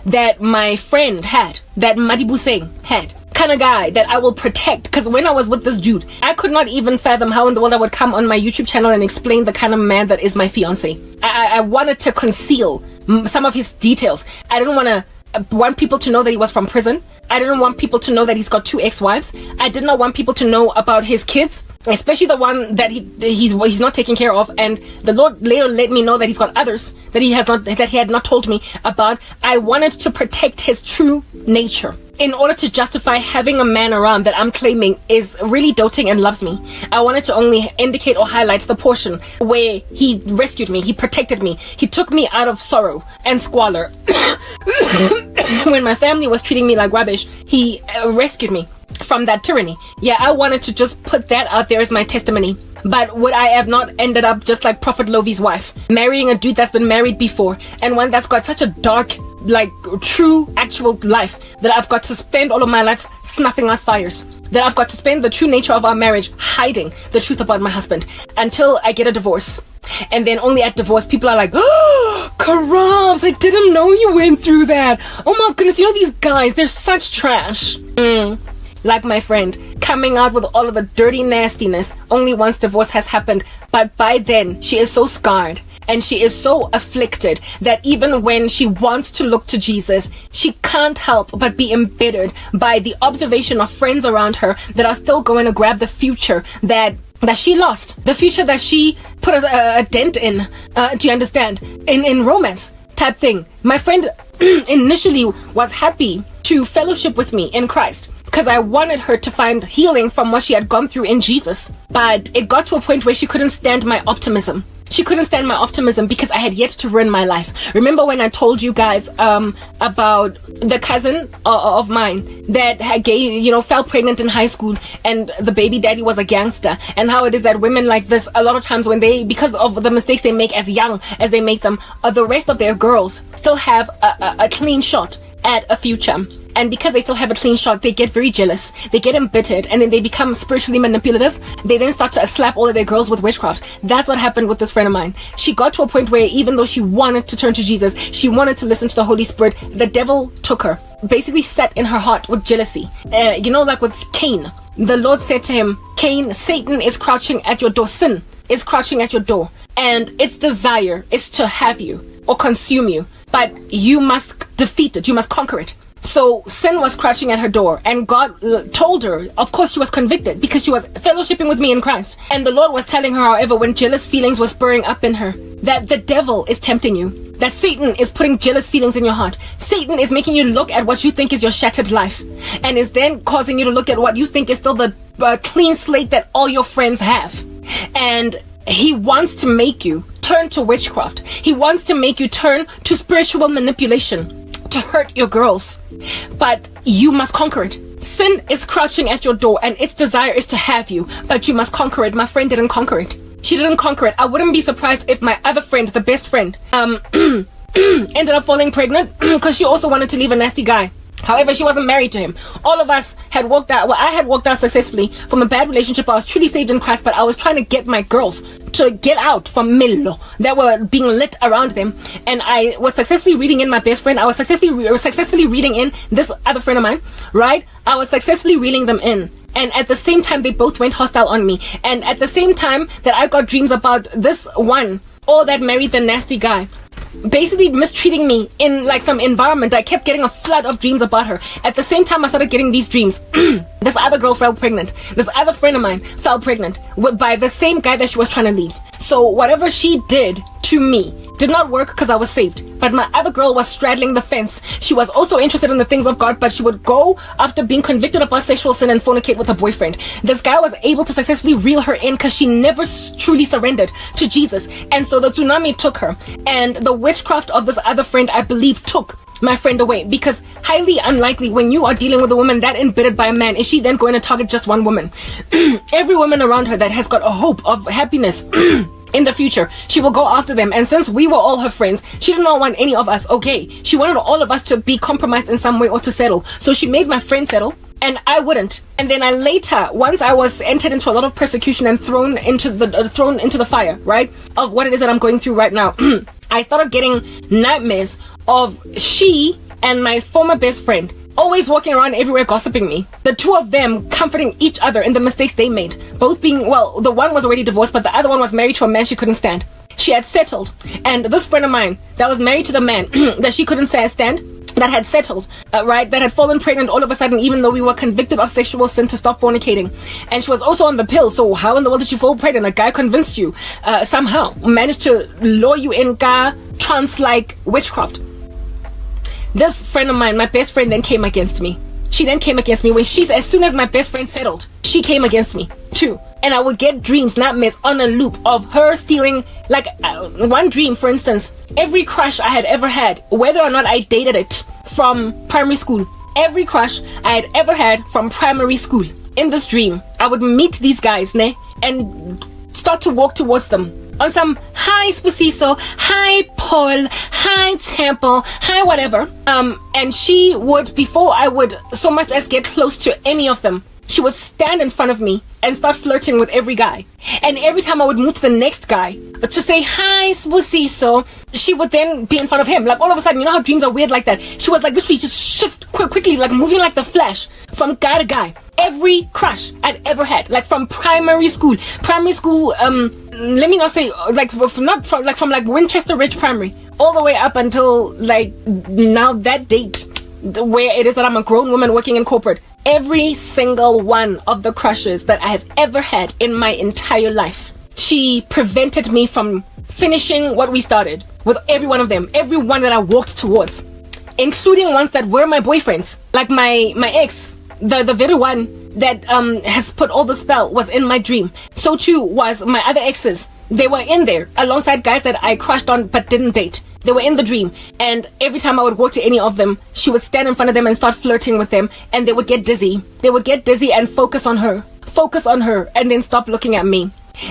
that my friend had, that Madibu Singh had. Kind of guy that I will protect, because when I was with this dude, I could not even fathom how in the world I would come on my YouTube channel and explain the kind of man that is my fiance. I wanted to conceal some of his details. I didn't want people to know that he was from prison. I didn't want people to know that he's got 2 ex-wives. I did not want people to know about his kids, especially the one that he's not taking care of. And the Lord later let me know that he's got others that he had not told me about. I wanted to protect his true nature in order to justify having a man around that I'm claiming is really doting and loves me. I wanted to only indicate or highlight the portion where he rescued me, he protected me, he took me out of sorrow and squalor. When my family was treating me like rubbish, he rescued me from that tyranny. Yeah, I wanted to just put that out there as my testimony. But would I have not ended up just like Prophet Lovi's wife, marrying a dude that's been married before, and one that's got such a dark, like true actual life, that I've got to spend all of my life snuffing out fires, that I've got to spend the true nature of our marriage hiding the truth about my husband until I get a divorce. And then only at divorce people are like, oh, Karams, I didn't know you went through that. Oh my goodness, you know these guys, they're such trash. Like my friend, coming out with all of the dirty nastiness only once divorce has happened. But by then, she is so scarred and she is so afflicted that even when she wants to look to Jesus, she can't help but be embittered by the observation of friends around her that are still going to grab the future that she lost, the future that she put a dent in, do you understand, in romance type thing. My friend initially was happy to fellowship with me in Christ because I wanted her to find healing from what she had gone through in Jesus. But it got to a point where she couldn't stand my optimism. She couldn't stand my optimism because I had yet to ruin my life. Remember when I told you guys about the cousin of mine that had fell pregnant in high school, and the baby daddy was a gangster, and how it is that women like this, a lot of times when they, because of the mistakes they make as young as they make them, the rest of their girls still have a clean shot at a future. And because they still have a clean shot, they get very jealous, they get embittered, and then they become spiritually manipulative. They then start to slap all of their girls with witchcraft. That's what happened with this friend of mine. She got to a point where even though she wanted to turn to Jesus, she wanted to listen to the Holy Spirit, the devil took her, basically sat in her heart with jealousy. Like with Cain, the Lord said to him, Cain, Satan is crouching at your door, sin is crouching at your door, and its desire is to have you or consume you, but you must defeat it, you must conquer it. So sin was crouching at her door, and God told her, of course she was convicted because she was fellowshipping with me in Christ. And the Lord was telling her, however, when jealous feelings were spurring up in her, that the devil is tempting you, that Satan is putting jealous feelings in your heart. Satan is making you look at what you think is your shattered life, and is then causing you to look at what you think is still the clean slate that all your friends have. And he wants to make you turn to witchcraft. He wants to make you turn to spiritual manipulation to hurt your girls, but you must conquer it. Sin is crouching at your door, and its desire is to have you, but you must conquer it. My friend didn't conquer it. She didn't conquer it. I wouldn't be surprised if my other friend, the best friend, ended up falling pregnant because she also wanted to leave a nasty guy. However, she wasn't married to him. All of us had walked out. Well, I had walked out successfully from a bad relationship. I was truly saved in Christ, but I was trying to get my girls to get out from Milo that were being lit around them. And I was successfully reading in my best friend. I was successfully reading in this other friend of mine, right? I was successfully reeling them in. And at the same time, they both went hostile on me. And at the same time that I got dreams about this one, all that married the nasty guy, basically mistreating me in like some environment, I kept getting a flood of dreams about her. At the same time I started getting these dreams, this other girl fell pregnant. This other friend of mine fell pregnant by the same guy that she was trying to leave. So whatever she did to me did not work because I was saved. But my other girl was straddling the fence. She was also interested in the things of God, but she would go after being convicted about sexual sin and fornicate with her boyfriend. This guy was able to successfully reel her in because she never truly surrendered to Jesus. And so the tsunami took her. And the witchcraft of this other friend, I believe, took my friend away, because highly unlikely when you are dealing with a woman that embittered by a man, is she then going to target just one woman? Every woman around her that has got a hope of happiness in the future, she will go after them. And since we were all her friends, she did not want any of us okay. She wanted all of us to be compromised in some way or to settle. So she made my friend settle, and I wouldn't. And then I later, once I was entered into a lot of persecution and thrown into the fire, right, of what it is that I'm going through right now, I started getting nightmares of she and my former best friend always walking around everywhere gossiping me. The two of them comforting each other in the mistakes they made. Both being, well, the one was already divorced, but the other one was married to a man she couldn't stand. She had settled. And this friend of mine that was married to the man that she couldn't stand, that had settled, right, that had fallen pregnant all of a sudden, even though we were convicted of sexual sin to stop fornicating. And she was also on the pill. So how in the world did you fall pregnant? A guy convinced you, somehow managed to lure you in trance-like witchcraft. This friend of mine, my best friend, then came against me. She then came against me when as soon as my best friend settled, she came against me too. And I would get dreams, nightmares on a loop of her stealing, like one dream, for instance, every crush I had ever had, whether or not I dated it from primary school, every crush I had ever had from primary school. In this dream, I would meet these guys, and start to walk towards them on some hi Spasiso, hi Paul, hi Temple, hi whatever. And she would, before I would so much as get close to any of them, she would stand in front of me and start flirting with every guy. And every time I would move to the next guy to say, hi, Sbusiso, she would then be in front of him. Like, all of a sudden, you know how dreams are weird like that? She was like, literally just shift quickly, like moving like the Flash from guy to guy. Every crush I'd ever had, like from primary school, let me not say, like, from Winchester Ridge Primary, all the way up until, like, now that date, where it is that I'm a grown woman working in corporate. Every single one of the crushes that I have ever had in my entire life, she prevented me from finishing what we started with every one of them, every one that I walked towards, including ones that were my boyfriends. Like my ex, the very one that has put all the spell was in my dream. So too was my other exes. They were in there alongside guys that I crushed on but didn't date. They were in the dream, and every time I would walk to any of them, she would stand in front of them and start flirting with them, and they would get dizzy. They would get dizzy and focus on her, and then stop looking at me.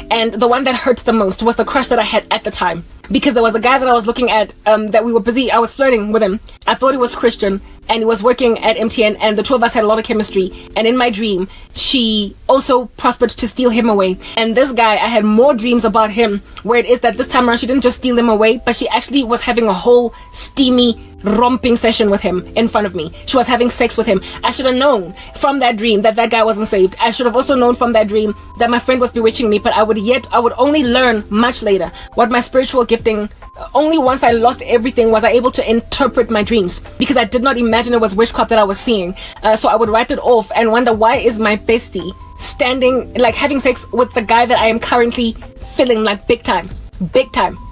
And the one that hurt the most was the crush that I had at the time, because there was a guy that I was looking at, that we were busy. I was flirting with him. I thought he was Christian, and he was working at MTN, and the two of us had a lot of chemistry. And in my dream, she also prospered to steal him away. And this guy, I had more dreams about him, where it is that this time around she didn't just steal him away, but she actually was having a whole steamy romping session with him in front of me. She was having sex with him. I should have known from that dream that that guy wasn't saved. I should have also known from that dream that my friend was bewitching me, but I would only learn much later what my spiritual gifting. Only once I lost everything was I able to interpret my dreams, because I did not imagine it was witchcraft that I was seeing. So I would write it off and wonder, why is my bestie standing, like, having sex with the guy that I am currently feeling like big time.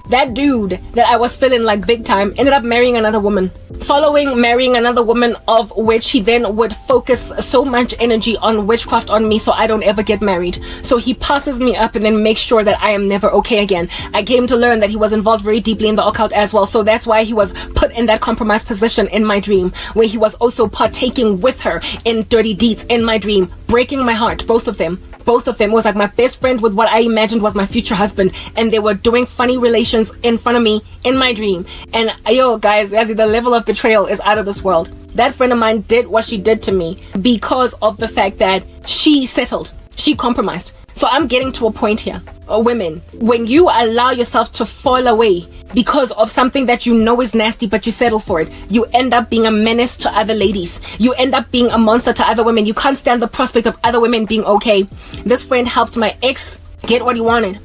That dude that I was feeling like big time ended up marrying another woman. Following marrying another woman, of which he then would focus so much energy on witchcraft on me so I don't ever get married. So he passes me up and then makes sure that I am never okay again. I came to learn that he was involved very deeply in the occult as well. So that's why he was put in that compromised position in my dream, where he was also partaking with her in dirty deeds in my dream, breaking my heart, both of them. Both of them was like my best friend with what I imagined was my future husband, and they were doing funny relations in front of me in my dream. And yo, guys, as the level of betrayal is out of this world. That friend of mine did what she did to me because of the fact that she settled, she compromised. So I'm getting to a point here, women, when you allow yourself to fall away because of something that you know is nasty, but you settle for it, you end up being a menace to other ladies. You end up being a monster to other women. You can't stand the prospect of other women being okay. This friend helped my ex get what he wanted.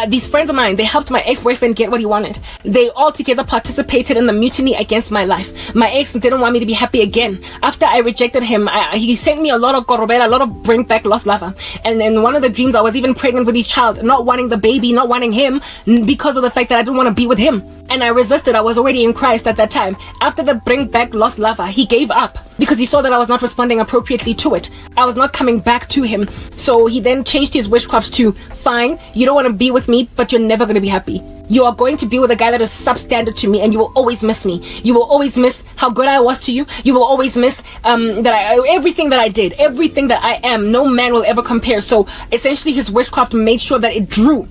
These friends of mine, they helped my ex-boyfriend get what he wanted. They all together participated in the mutiny against my life. My ex didn't want me to be happy again. After I rejected him, he sent me a lot of korobela, a lot of bring back lost lover. And in one of the dreams, I was even pregnant with his child, not wanting the baby, not wanting him, because of the fact that I didn't want to be with him. And I resisted. I was already in Christ at that time. After the bring back lost lover, he gave up because he saw that I was not responding appropriately to it. I was not coming back to him. So he then changed his witchcraft to, fine, you don't want to be with me, but you're never going to be happy. You are going to be with a guy that is substandard to me, and you will always miss me. You will always miss how good I was to you. You will always miss everything that I did, everything that I am. No man will ever compare. So essentially his witchcraft made sure that it drew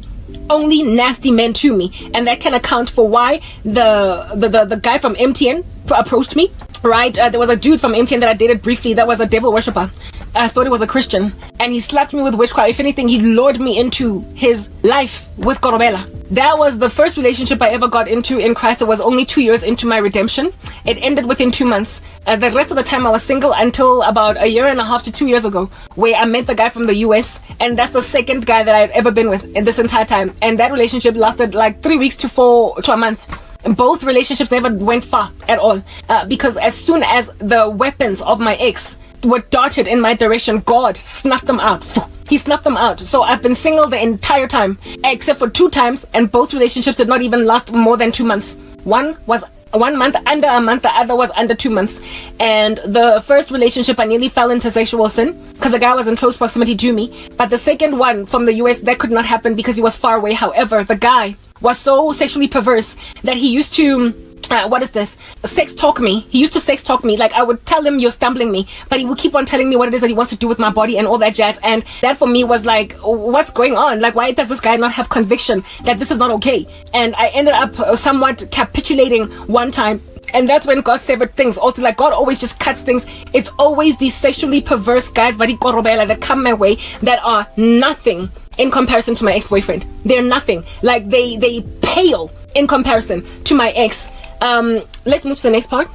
only nasty men to me, and that can account for why the guy from MTN approached me. Right, there was a dude from MTN that I dated briefly that was a devil worshipper. I thought he was a Christian, and he slapped me with witchcraft. If anything, he lured me into his life with korobela. That was the first relationship I ever got into in Christ. It was only 2 years into my redemption. It ended within 2 months. The rest of the time I was single until about 1.5 to 2 years ago, where I met the guy from the US, and that's the second guy that I've ever been with in this entire time. And that relationship lasted like 3 weeks to a month. And both relationships never went far at all, because as soon as the weapons of my ex were darted in my direction, God snuffed them out. He snuffed them out. So I've been single the entire time, except for 2 times, and both relationships did not even last more than 2 months. One was 1 month, under a month, the other was under 2 months. And the first relationship, I nearly fell into sexual sin because the guy was in close proximity to me. But the second one from the US, that could not happen because he was far away. However, the guy was so sexually perverse that he used to sex talk me. He used to sex talk me. Like, I would tell him, you're stumbling me, but he would keep on telling me what it is that he wants to do with my body and all that jazz. And that for me was like, what's going on? Like, why does this guy not have conviction that this is not okay? And I ended up somewhat capitulating one time And that's when God severed things. Also, like, God always just cuts things. It's always these sexually perverse guys that come my way that are nothing in comparison to my ex-boyfriend. They're nothing. Like, they pale in comparison to my ex. Let's move to the next part.